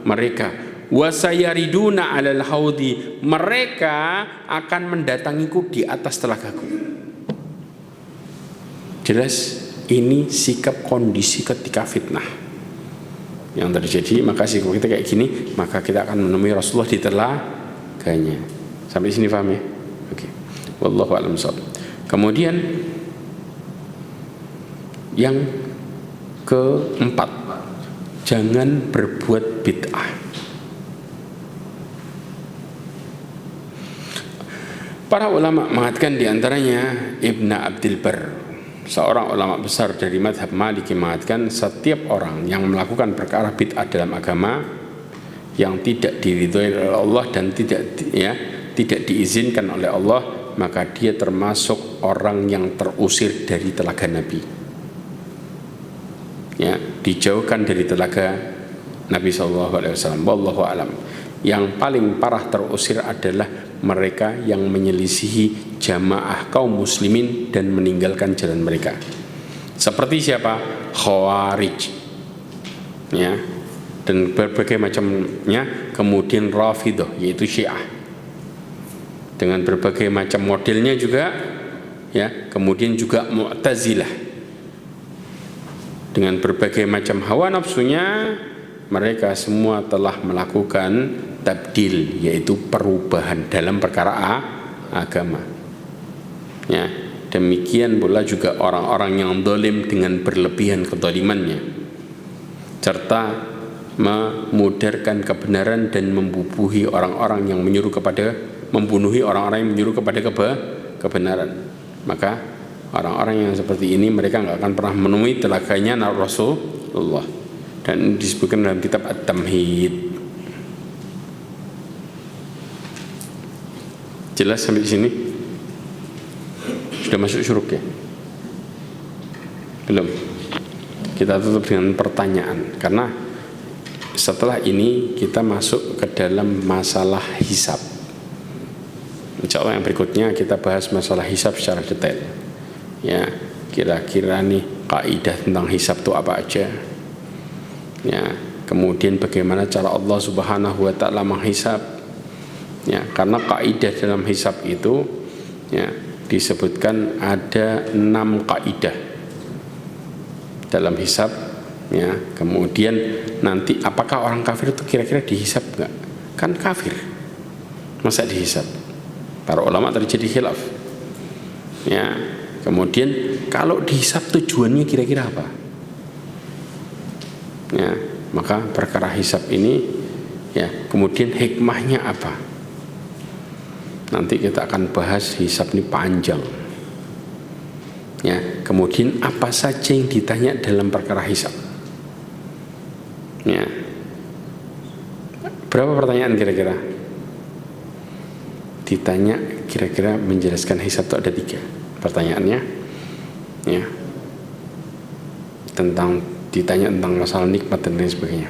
mereka. Wa sayariduna 'alal haudi, mereka akan mendatangiku di atas telagaku. Jelas ini sikap kondisi ketika fitnah yang terjadi. Maka sikap kita kayak gini, maka kita akan menemui Rasulullah di telaganya. Sampai sini paham ya? Oke. Wallahu a'lam bishawab. Kemudian yang keempat, jangan berbuat bid'ah. Para ulama mengatakan diantaranya Ibn Abdul Bar, seorang ulama besar dari mazhab Maliki, mengatakan setiap orang yang melakukan perkara bid'ah dalam agama yang tidak diridhoi oleh Allah dan tidak diizinkan oleh Allah, maka dia termasuk orang yang terusir dari telaga Nabi. Ya, dijauhkan dari telaga Nabi SAW. Wallahu a'lam. Yang paling parah terusir adalah mereka yang menyelisihi jamaah kaum muslimin dan meninggalkan jalan mereka. Seperti siapa? Khawarij, ya, dan berbagai macamnya. Kemudian Rafidhah, yaitu Syiah, dengan berbagai macam modelnya juga, ya. Kemudian juga Mu'tazilah, dengan berbagai macam hawa nafsunya. Mereka semua telah melakukan tabdil, yaitu perubahan dalam perkara agama. Ya, demikian pula juga orang-orang yang zalim dengan berlebihan kezalimannya, serta memudarkan kebenaran dan membunuhi orang-orang yang menyuruh kepada kebenaran. Maka orang-orang yang seperti ini, mereka nggak akan pernah menemui telaganya Rasulullah. Dan disebutkan dalam kitab At-Tamhid. Jelas sampai di sini? Sudah masuk syuruk ya? Belum. Kita tutup dengan pertanyaan, karena setelah ini kita masuk ke dalam masalah hisab. Insya Allah yang berikutnya kita bahas masalah hisab secara detail. Ya, kira-kira nih kaidah tentang hisab itu apa aja? Ya, kemudian bagaimana cara Allah Subhanahu wa taala menghisab? Ya, karena kaidah dalam hisab itu, ya, disebutkan ada 6 kaidah dalam hisab, ya. Kemudian nanti apakah orang kafir itu kira-kira dihisab enggak? Kan kafir, masa dihisab? Para ulama terjadi khilaf. Ya, kemudian kalau dihisab tujuannya kira-kira apa? Ya, maka perkara hisab ini, ya, kemudian hikmahnya apa? Nanti kita akan bahas hisab ini panjang. Ya, kemudian apa saja yang ditanya dalam perkara hisab? Ya, berapa pertanyaan kira-kira? Ditanya kira-kira menjelaskan hisab itu ada 3 pertanyaannya. Ya, ditanya tentang masalah nikmat dan lain sebagainya.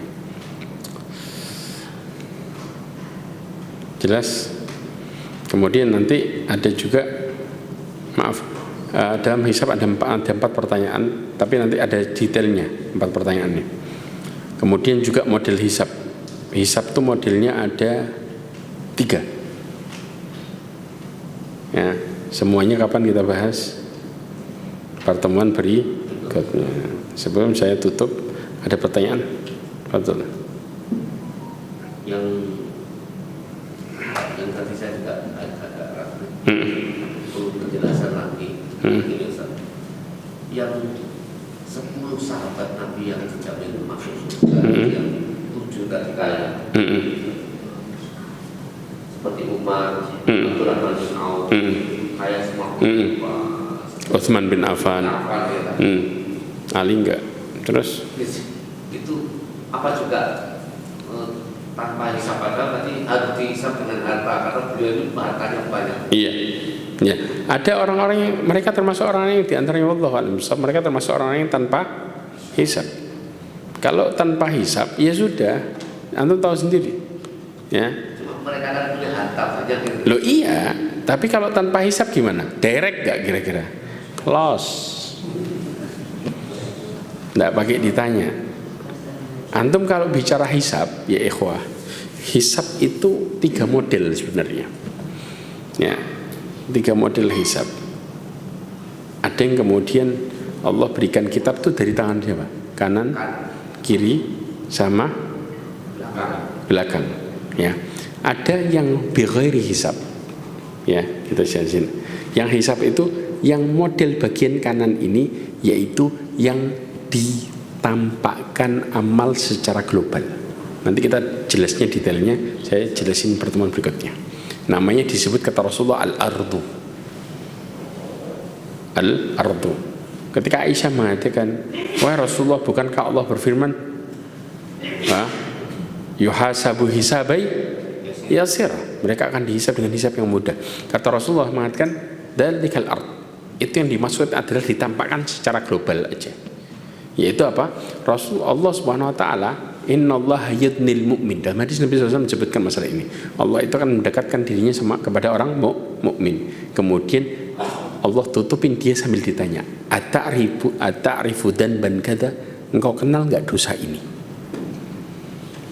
Jelas? Kemudian nanti ada juga, dalam hisab ada 4 pertanyaan, tapi nanti ada detailnya 4 pertanyaannya. Kemudian juga model hisab. Hisab itu modelnya ada 3. Ya, semuanya kapan kita bahas? Pertemuan berikutnya. Sebelum saya tutup, ada pertanyaan? Betul. Yang tadi saya juga agak ragu. Perlu penjelasan lagi. Yang 10 sahabat Nabi yang dijamin masuk surga, yang 7 tadi kaya, seperti Umar, Abdurrahman bin Auf, kaya semua, Utsman bin Affan, Ali enggak. Terus itu apa juga tanpa hisab, berarti harus dihisab dengan harta karena beliau itu hartanya banyak. Iya. Ya, ada orang-orang yang mereka termasuk orang yang di antaranya Allah alam, mereka termasuk orang yang tanpa hisab. Kalau tanpa hisab, ya sudah, antum tahu sendiri. Ya. Cuma mereka kan punya harta banyak gitu. Loh iya, tapi kalau tanpa hisab gimana? Direct gak kira-kira? Loss. Nggak pakai ditanya. Antum kalau bicara hisab, ya ikhwah, hisab itu 3 model sebenarnya. Ya. 3 model hisab. Ada yang kemudian Allah berikan kitab itu dari tangan siapa? Kanan, kiri, sama belakang. Ya. Ada yang bighairi hisab. Ya, kita jelasin. Yang hisab itu yang model bagian kanan ini yaitu yang ditampakkan amal secara global. Nanti kita jelasnya detailnya, saya jelasin pertemuan berikutnya. Namanya disebut kata Rasulullah al-ardu. Al-ardu. Ketika Aisyah mengatakan, wahai Rasulullah, bukankah Allah berfirman, yuhasabu hisabai yasir, mereka akan dihisab dengan hisab yang mudah. Kata Rasulullah mengatakan, dalikal ard, itu yang dimaksud adalah ditampakkan secara global aja. Yaitu apa? Rasulullah Subhanahu wa taala, innallaha yudnil mu'min. Dalam hadis Nabi SAW menyebutkan masalah ini. Allah itu akan mendekatkan dirinya kepada orang mukmin. Kemudian Allah tutupin dia sambil ditanya, ata'rifu dan ban kada, engkau kenal enggak dosa ini?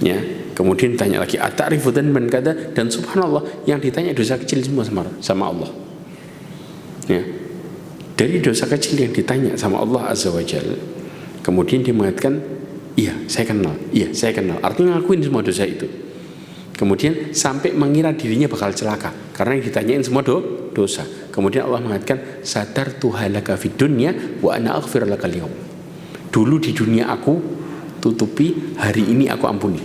Ya, kemudian tanya lagi, ata'rifu dan ban kada, dan subhanallah yang ditanya dosa kecil semua sama Allah. Ya. Dari dosa kecil yang ditanya sama Allah Azza wa Jalla, kemudian dia mengatakan, iya saya kenal, artinya ngakuin semua dosa itu. Kemudian sampai mengira dirinya bakal celaka karena yang ditanyain semua dosa. Kemudian Allah mengatakan, sadartu halaka fid dunya wa ana aghfir lakal yaum. Dulu di dunia aku tutupi, hari ini aku ampuni.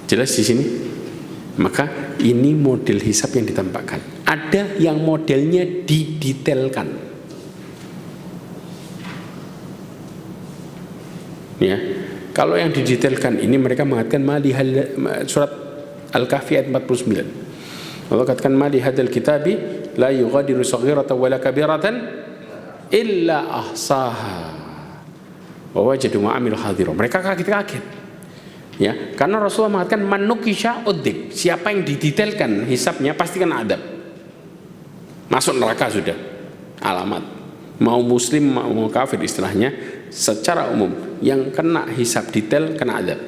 Jelas di sini? Maka ini model hisab yang ditampakkan. Ada yang modelnya didetailkan. Ya, kalau yang didetailkan ini mereka mengatakan surat Al-Kahfi ayat 49. Allah katakan mali hadal kitabi la yughadiru saghiratan wala kabiratan illa ahsaha wa wajadu ma amilu hadira. Mereka kaget-kaget. Ya, karena Rasulullah mengatakan manukisha udzib. Siapa yang didetailkan hisabnya pasti kena adab. Masuk neraka sudah. Alamat. Mau muslim mau kafir istilahnya, secara umum yang kena hisab detail kena adab.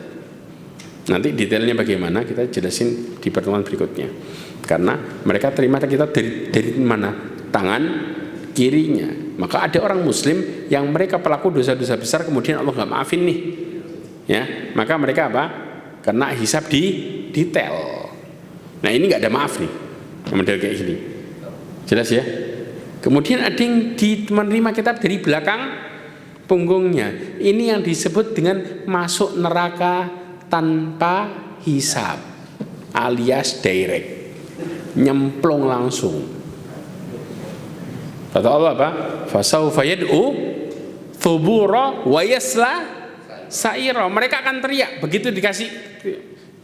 Nanti detailnya bagaimana kita jelasin di pertemuan berikutnya. Karena mereka terima kitab dari mana? Tangan kirinya. Maka ada orang muslim yang mereka pelaku dosa-dosa besar kemudian Allah nggak maafin nih. Ya, maka mereka apa? Kena hisab di detail. Nah ini nggak ada maaf nih, model kayak gini. Jelas ya? Kemudian ada yang menerima kitab dari belakang punggungnya. Ini yang disebut dengan masuk neraka tanpa hisab, alias direct, nyemplung langsung. Kata Allah apa? Fasaufa yad'u thubura wa yasla sa'ira. Mereka akan teriak begitu dikasih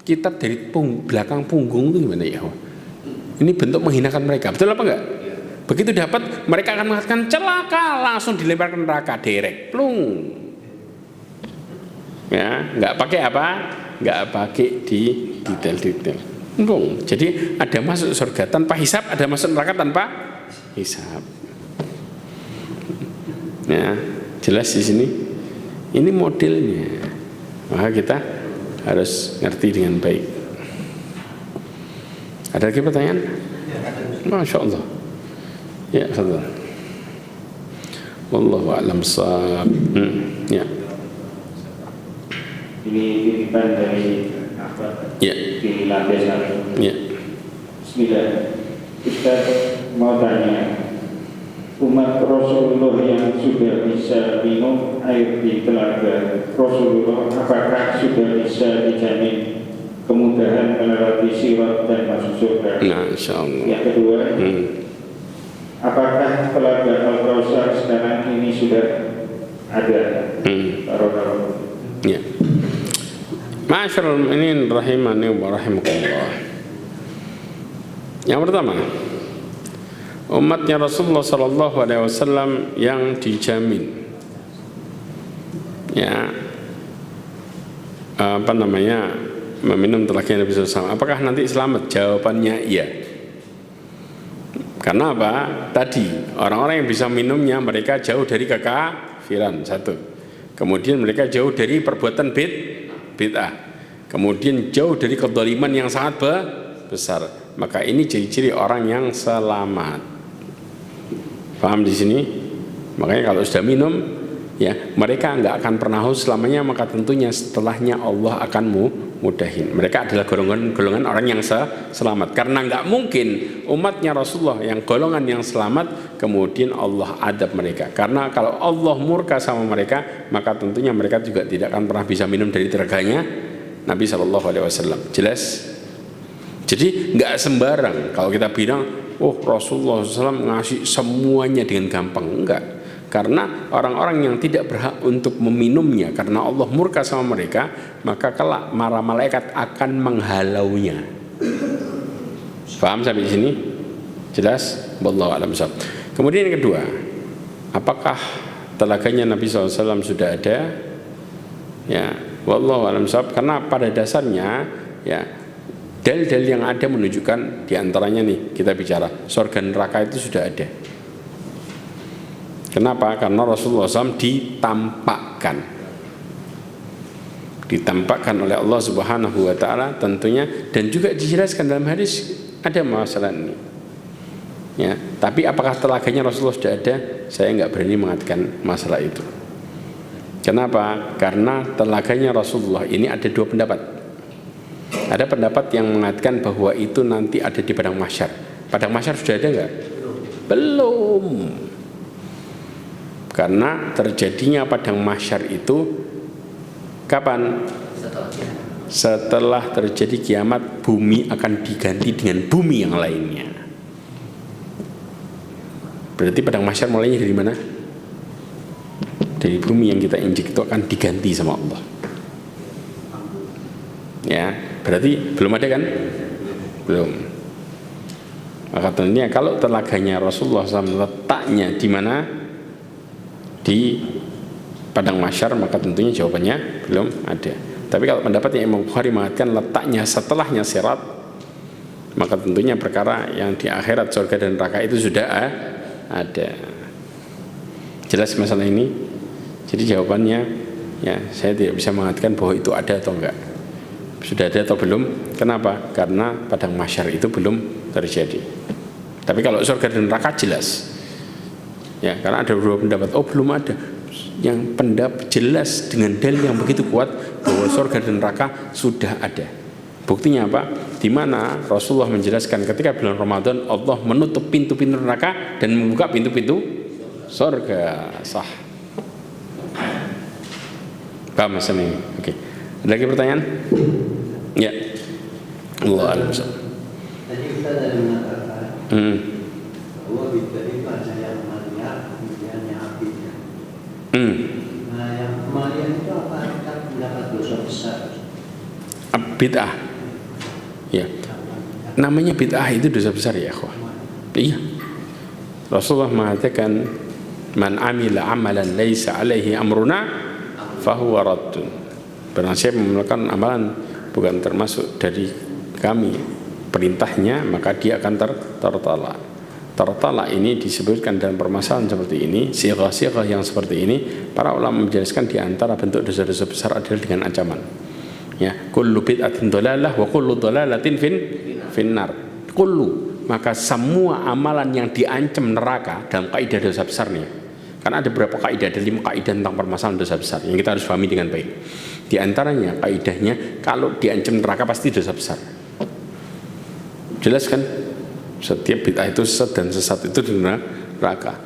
kitab dari belakang punggung itu gimana ya? Ini bentuk menghinakan mereka. Betul apa enggak? Begitu dapat mereka akan mengatakan celaka, langsung dilemparkan neraka direct, plung. Ya, enggak pakai apa? Enggak pakai di detail-detail. Plung. Jadi ada masuk surga tanpa hisab, ada masuk neraka tanpa hisab. Ya, jelas di sini. Ini modelnya. Maka kita harus ngerti dengan baik. Ada lagi pertanyaan? Masya Allah. Ya, fadhal. Wallahu a'lam bishawab. Ya. Ini titipan dari apa? Ya. Di lantai satu. Ya. Bismillah. Ustaz mau tanya, umat Rasulullah yang sudah bisa minum air di telaga Rasulullah, apakah sudah bisa dijamin kemudahan melewati sirat dan masuk surga? Nah, insyaallah. Yang kedua, apakah telaga Al-Kausar sekarang ini sudah ada? Ya. Ma'asyiral mu'minin rahimani wa rahimakumullah. Yang pertama, umatnya Rasulullah sallallahu alaihi wasallam yang dijamin ya meminum telaga Nabi SAW. Apakah nanti selamat? Jawabannya iya. Karena apa? Tadi orang-orang yang bisa minumnya mereka jauh dari kekafiran, satu. Kemudian mereka jauh dari perbuatan bid'ah. Kemudian jauh dari kedzaliman yang sangat besar. Maka ini ciri-ciri orang yang selamat. Paham di sini? Makanya kalau sudah minum, ya mereka nggak akan pernah haus selamanya. Maka tentunya setelahnya Allah akan mudahin. Mereka adalah golongan orang yang selamat. Karena nggak mungkin umatnya Rasulullah yang golongan yang selamat kemudian Allah adab mereka. Karena kalau Allah murka sama mereka, maka tentunya mereka juga tidak akan pernah bisa minum dari teraganya Nabi SAW. Jelas? Jadi nggak sembarang kalau kita bilang, oh Rasulullah SAW ngasih semuanya dengan gampang. Enggak. Karena orang-orang yang tidak berhak untuk meminumnya karena Allah murka sama mereka, maka kelak para malaikat akan menghalaunya. Paham sampai sini? Jelas? Wallahu a'lam bishawab. Kemudian yang kedua, apakah telaganya Nabi SAW sudah ada? Ya, wallahu a'lam bishawab. Karena pada dasarnya ya dalil-dalil yang ada menunjukkan diantaranya nih kita bicara surga neraka itu sudah ada. Kenapa? Karena Rasulullah SAW ditampakkan oleh Allah Subhanahu Wa Taala tentunya, dan juga dijelaskan dalam hadis ada masalah ini. Ya, tapi apakah telaganya Rasulullah sudah ada? Saya nggak berani mengatakan masalah itu. Kenapa? Karena telaganya Rasulullah ini ada dua pendapat. Ada pendapat yang mengatakan bahwa itu nanti ada di padang mahsyar. Padang mahsyar sudah ada nggak? Belum. Karena terjadinya padang mahsyar itu kapan? Setelah terjadi kiamat, bumi akan diganti dengan bumi yang lainnya. Berarti padang mahsyar mulainya dari mana? Dari bumi yang kita injek itu akan diganti sama Allah. Ya, berarti belum ada kan? Belum. Maka tentunya kalau telaganya Rasulullah SAW letaknya di mana? Di padang mahsyar, maka tentunya jawabannya belum ada. Tapi kalau pendapatnya Imam Bukhari mengatakan letaknya setelahnya sirat, maka tentunya perkara yang di akhirat surga dan neraka itu sudah ada. Jelas masalah ini? Jadi jawabannya ya saya tidak bisa mengatakan bahwa itu ada atau enggak. Sudah ada atau belum? Kenapa? Karena padang mahsyar itu belum terjadi. Tapi kalau surga dan neraka jelas. Ya, karena ada beberapa pendapat, oh belum ada. Yang pendapat jelas dengan dalil yang begitu kuat bahwa surga dan neraka sudah ada. Buktinya apa? Di mana Rasulullah menjelaskan ketika bulan Ramadan Allah menutup pintu-pintu neraka dan membuka pintu-pintu surga. Sah. Paham mas ini? Oke. Ada lagi pertanyaan? Ya. Allah alam. Tadi kita dari mengatakan bahwa bid'ah itu ada yang malia, kemudian yang abidnya. Nah, yang malia itu apa? Kita mendapat dosa besar. Bid'ah. Ya. Namanya bid'ah itu dosa besar ya, akhwah. Iya. Rasulullah mengatakan, "Man amila amalan laisa alaihi amruna fahuwa raddun." Barang siapa melakukan amalan bukan termasuk dari kami perintahnya, maka dia akan tertolak. tertolak ini disebutkan dalam permasalahan seperti ini, sighah-sighah yang seperti ini, para ulama menjelaskan di antara bentuk dosa-dosa besar adalah dengan ancaman. Ya, kullu bid'atin dhalalah wa kullu dhalalatin finnar. Kullu, maka semua amalan yang diancam neraka dalam kaidah dosa besarnya. Karena ada beberapa kaidah, ada 5 kaidah tentang permasalahan dosa besar yang kita harus pahami dengan baik. Di antaranya kaidahnya kalau diancam neraka pasti dosa besar. Jelas kan? Setiap bid'ah itu sesat dan sesat itu di neraka.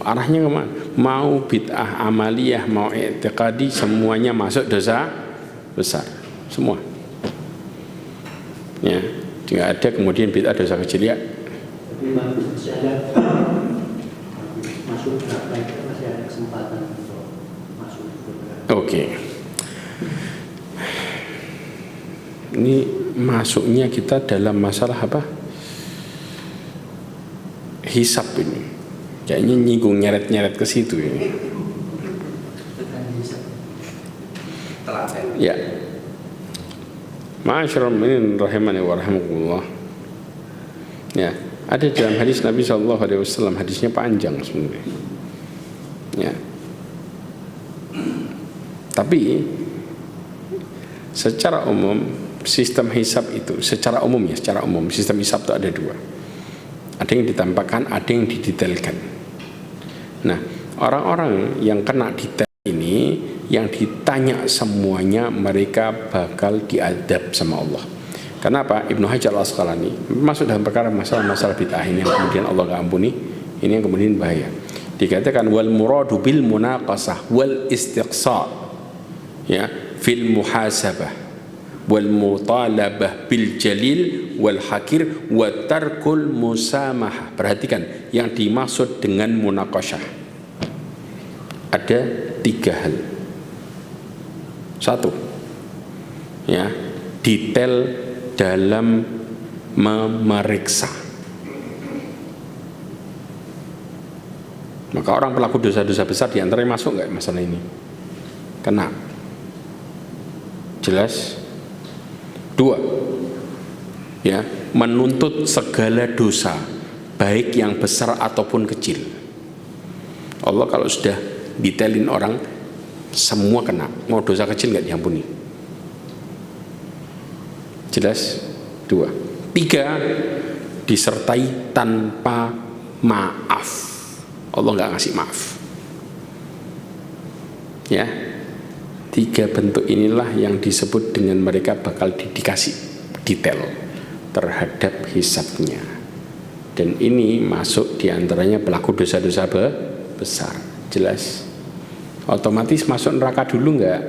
Arahnya kemana? Mau bid'ah amaliyah, mau i'tiqadi, semuanya masuk dosa besar. Semua. Ya, tidak ada kemudian bid'ah dosa kecil ya. Tapi masih ada masuk neraka itu masih ada kesempatan untuk masuk surga. Oke. Ini masuknya kita dalam masalah apa? Hisab ini. Kayaknya nyinggung nyeret-nyeret ke situ ini. Ya. Ma'asyiral mu'minin rahimani wa rahimakumullah. Ya, ada dalam hadis Nabi SAW, hadisnya panjang sebenarnya. Ya. Tapi secara umum sistem hisab itu secara umum sistem hisab itu ada 2. Ada yang ditampakkan, ada yang didetailkan. Nah, orang-orang yang kena detail ini, yang ditanya semuanya, mereka bakal diadab sama Allah. Kenapa? Ibnu Hajar Al-Asqalani masuk dalam perkara masalah bid'ah ini yang kemudian Allah gak ampuni, ini yang kemudian bahaya. Dikatakan wal muradu bil munaqasah wal istiqsa, ya, fil muhasabah wal mutalabah bil jalil wal hakir wa tarkul musamahah. Perhatikan yang dimaksud dengan munaqasyah ada 3 hal. 1, ya, detail dalam memeriksa. Maka orang pelaku dosa-dosa besar diantaranya masuk nggak masalah ini? Kena. Jelas? 2, ya, menuntut segala dosa, baik yang besar ataupun kecil. Allah kalau sudah detailin orang, semua kena. Mau dosa kecil nggak diampuni. Jelas? 2. 3, disertai tanpa maaf. Allah nggak ngasih maaf. Ya. 3 bentuk inilah yang disebut dengan mereka bakal dikasih detail terhadap hisabnya. Dan ini masuk diantaranya pelaku dosa-dosa besar. Jelas? Otomatis masuk neraka dulu enggak?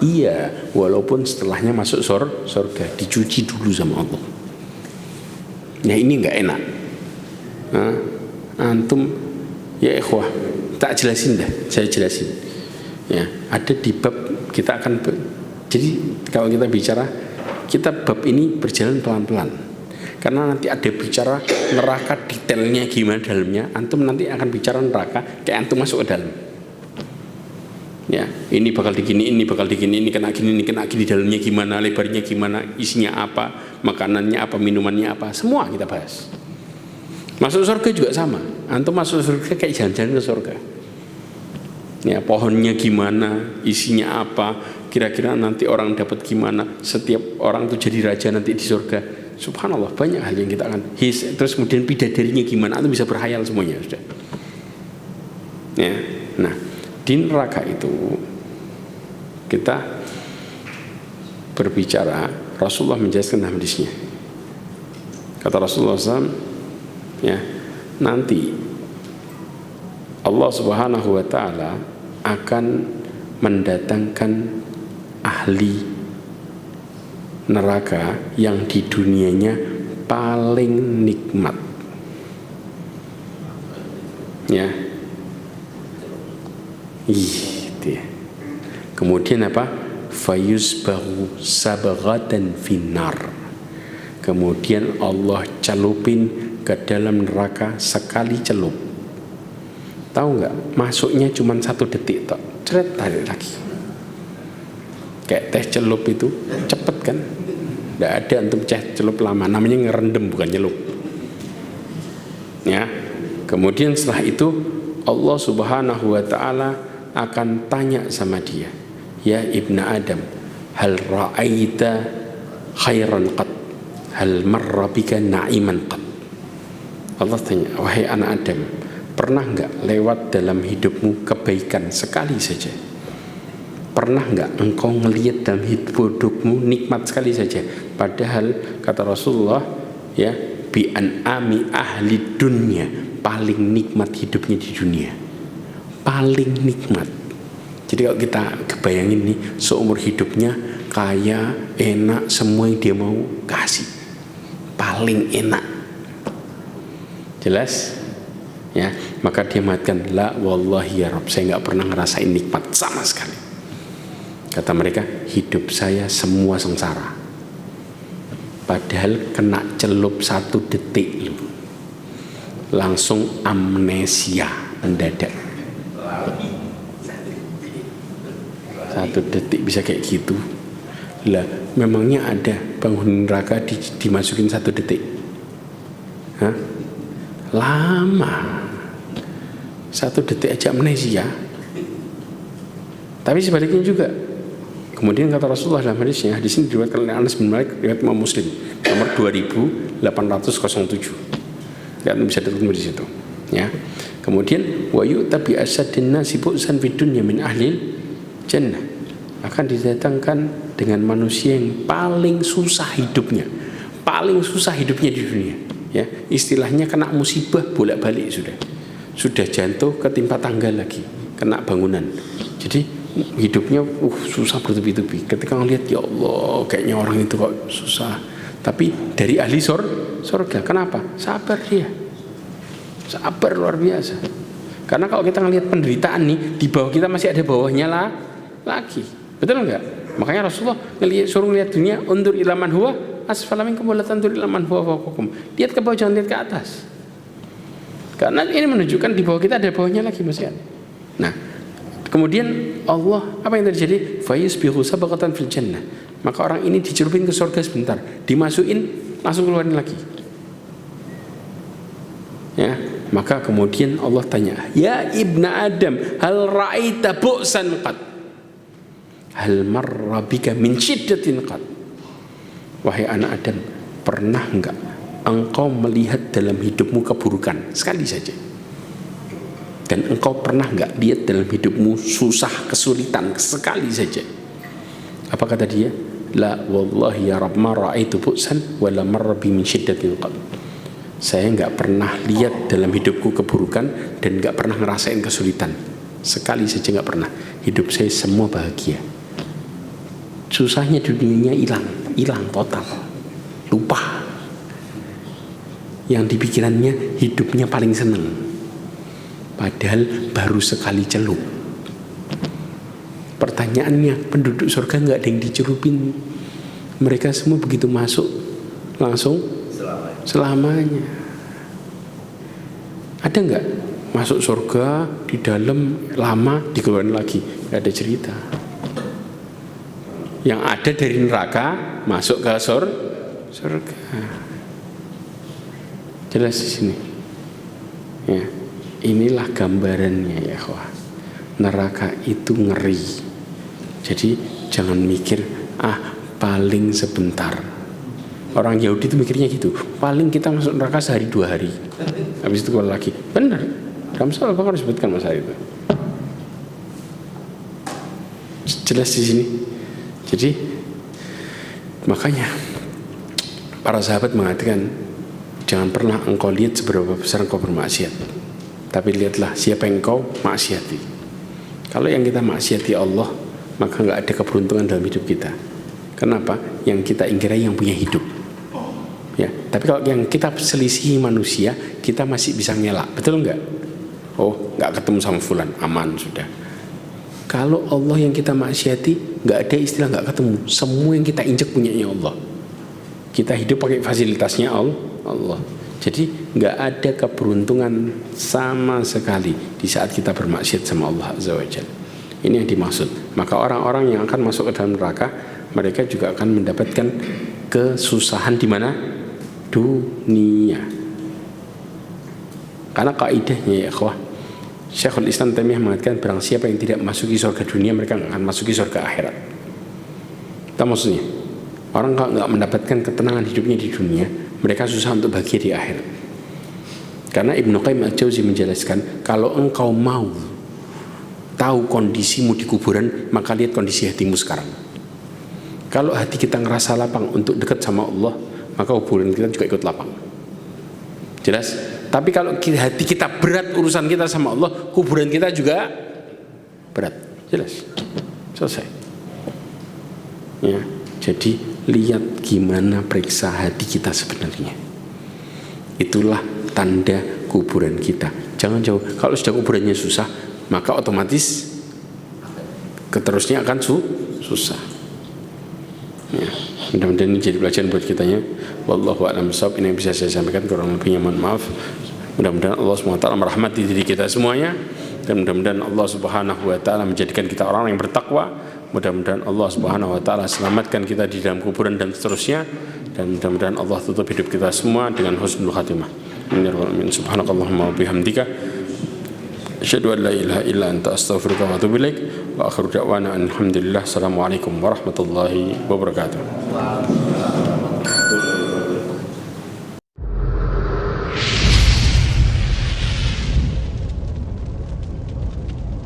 Iya, walaupun setelahnya masuk surga, dicuci dulu sama Allah. Ya ini enggak enak. Nah, antum ya ikhwah, tak jelasin dah, saya jelasin. Ya, ada di bab kita akan jadi kalau kita bicara, kita bab ini berjalan pelan-pelan. Karena nanti ada bicara neraka detailnya gimana dalamnya, antum nanti akan bicara neraka kayak antum masuk ke dalam. Ya, ini bakal digini, ini bakal digini, ini kena gini, dalamnya gimana, lebarnya gimana, isinya apa, makanannya apa, minumannya apa, semua kita bahas. Masuk surga juga sama. Antum masuk surga kayak jalan-jalan ke surga. Ya, pohonnya gimana, isinya apa, kira-kira nanti orang dapat gimana, setiap orang tuh jadi raja nanti di surga. Subhanallah, banyak hal yang kita akan terus kemudian bidadarinya gimana, antum bisa berhayal semuanya sudah. Ya, nah di neraka itu kita berbicara, Rasulullah menjelaskan dalam hadisnya. Kata Rasulullah SAW, ya, nanti Allah Subhanahu wa Ta'ala akan mendatangkan ahli neraka yang di dunianya paling nikmat, ya. Dia. Kemudian apa? Fayusbahu sabghatan finnar. Kemudian Allah celupin ke dalam neraka sekali celup. Tahu nggak? Masuknya cuma 1 detik tok. Ceret tarik lagi. Kayak teh celup itu cepet kan? Nggak ada antum celup lama. Namanya ngerendam bukan nyelup. Ya, Kemudian setelah itu Allah Subhanahu wa taala akan tanya sama dia, ya ibnu Adam, hal ra'aita khairan qad, hal marra bika na'iman qad. Allah tanya, wahai anak Adam, pernah enggak lewat dalam hidupmu kebaikan sekali saja? Pernah enggak engkau ngelihat dalam hidupmu nikmat sekali saja? Padahal kata Rasulullah, ya, bi an'ami ahli dunya, paling nikmat hidupnya di dunia, paling nikmat. Jadi kalau kita kebayangin nih, seumur hidupnya kaya, enak, semua yang dia mau kasih, paling enak. Jelas? Ya, maka dia mengatakan, la wallahi ya Rabb, saya nggak pernah ngerasain nikmat sama sekali. Kata mereka, hidup saya semua sengsara. Padahal kena celup 1 detik loh, langsung amnesia mendadak. 1 detik bisa kayak gitu. Lah, memangnya ada penghuni neraka dimasukin 1 detik? Hah? Lama. 1 detik aja amnesia. Tapi sebaliknya juga. Kemudian kata Rasulullah dalam hadisnya, hadis ini diriwayatkan oleh Anas bin Malik, riwayat Imam Muslim, nomor 2807. Enggak bisa ditemu di situ. Ya. Kemudian wa yu'ta bi asadin nasi bu'san fid dunya min ahlil jannah. Akan didatangkan dengan manusia yang paling susah hidupnya. Paling susah hidupnya di dunia. Ya, istilahnya kena musibah bolak-balik sudah jatuh ketimpa tangga lagi, kena bangunan. Jadi hidupnya susah bertubi-tubi. Ketika ngelihat, ya Allah, kayaknya orang itu kok susah. Tapi dari ahli surga. Kenapa? Sabar dia. Sabar luar biasa. Karena kalau kita ngelihat penderitaan nih, di bawah kita masih ada bawahnya lagi. Betul enggak? Makanya Rasulullah suruh ngelihat dunia, undur ila man huwa asfala minkum wa la tandur ila man huwa fawqakum. Lihat ke bawah, jangan lihat ke atas. Karena ini menunjukkan di bawah kita ada bawahnya lagi masih ada. Nah, kemudian Allah, apa yang terjadi? Fayusbihu sabaqatan fil jannah. Maka orang ini dicelupin ke surga sebentar, dimasukin, langsung keluarin lagi. Ya, maka kemudian Allah tanya, ya ibnu Adam, hal ra'aita bu'san qad, hal marra bika min syiddatin qad. Wahai anak Adam, pernah enggak engkau melihat dalam hidupmu keburukan sekali saja? Dan engkau pernah enggak lihat dalam hidupmu susah, kesulitan sekali saja? Apa kata dia? La wallahi ya Rabb, ma ra'aitu bu'san wa la marra bi min syiddatin qad. Saya enggak pernah lihat dalam hidupku keburukan dan enggak pernah ngerasain kesulitan. Sekali saja enggak pernah. Hidup saya semua bahagia. Susahnya dunianya hilang total, lupa. Yang di pikirannya hidupnya paling seneng, padahal baru sekali celup. Pertanyaannya, penduduk surga nggak ada yang dicelupin, mereka semua begitu masuk langsung selamanya. Ada nggak masuk surga di dalam lama dikeluarin lagi? Nggak ada cerita. Yang ada dari neraka masuk ke surga. Jelas di sini. Ya, inilah gambarannya ya, wah. Neraka itu ngeri. Jadi jangan mikir paling sebentar. Orang Yahudi itu mikirnya gitu. Paling kita masuk neraka sehari 2 hari. Habis itu keluar lagi. Benar. Dalam surah Al-Baqarah disebutkan masalah itu. Jelas di sini. Jadi makanya para sahabat mengatakan, jangan pernah engkau lihat seberapa besar engkau bermaksiat, tapi lihatlah siapa yang engkau maksiati. Kalau yang kita maksiati Allah, maka nggak ada keberuntungan dalam hidup kita. Kenapa? Yang kita ingkari yang punya hidup. Ya, tapi kalau yang kita selisihi manusia, kita masih bisa ngelak, betul nggak? Oh, nggak ketemu sama fulan, aman sudah. Kalau Allah yang kita maksiati, nggak ada istilah nggak ketemu. Semua yang kita injek punyanya Allah. Kita hidup pakai fasilitasnya Allah. Jadi nggak ada keberuntungan sama sekali di saat kita bermaksiat sama Allah Azza wa Jalla. Ini yang dimaksud. Maka orang-orang yang akan masuk ke dalam neraka, mereka juga akan mendapatkan kesusahan di mana? Dunia. Karena kaidahnya ya ikhwah, Syekhul Islam Taimiyah mengatakan barang siapa yang tidak masuki surga dunia, mereka akan masuki surga akhirat. Itu maksudnya. Orang kalau nggak mendapatkan ketenangan hidupnya di dunia, mereka susah untuk bahagia di akhirat. Karena Ibnu Qayyim Al-Jauzi menjelaskan, kalau engkau mau tahu kondisimu di kuburan, maka lihat kondisi hatimu sekarang. Kalau hati kita ngerasa lapang untuk dekat sama Allah, maka kuburan kita juga ikut lapang. Jelas? Tapi kalau hati kita berat urusan kita sama Allah, kuburan kita juga berat. Jelas? Selesai. Ya, jadi lihat gimana periksa hati kita sebenarnya. Itulah tanda kuburan kita. Jangan jauh. Kalau sudah kuburannya susah, maka otomatis keterusnya akan susah. Ya, mudah-mudahan ini jadi pelajaran buat kitanya. Wallahu a'lam bishawab. Ini yang bisa saya sampaikan, kurang lebihnya mohon maaf. Mudah-mudahan Allah SWT merahmati diri kita semuanya, dan mudah-mudahan Allah Subhanahu wa taala menjadikan kita orang yang bertakwa. Mudah-mudahan Allah Subhanahu wa taala selamatkan kita di dalam kuburan dan seterusnya, dan mudah-mudahan Allah tutup hidup kita semua dengan husnul khatimah. Amin. Subhanakallahumma wa bihamdika asyhadu an la ilaha illa anta astaghfiruka wa atubu ilaik. Wa akhiru da'wana alhamdulillah. Assalamualaikum warahmatullahi wabarakatuh.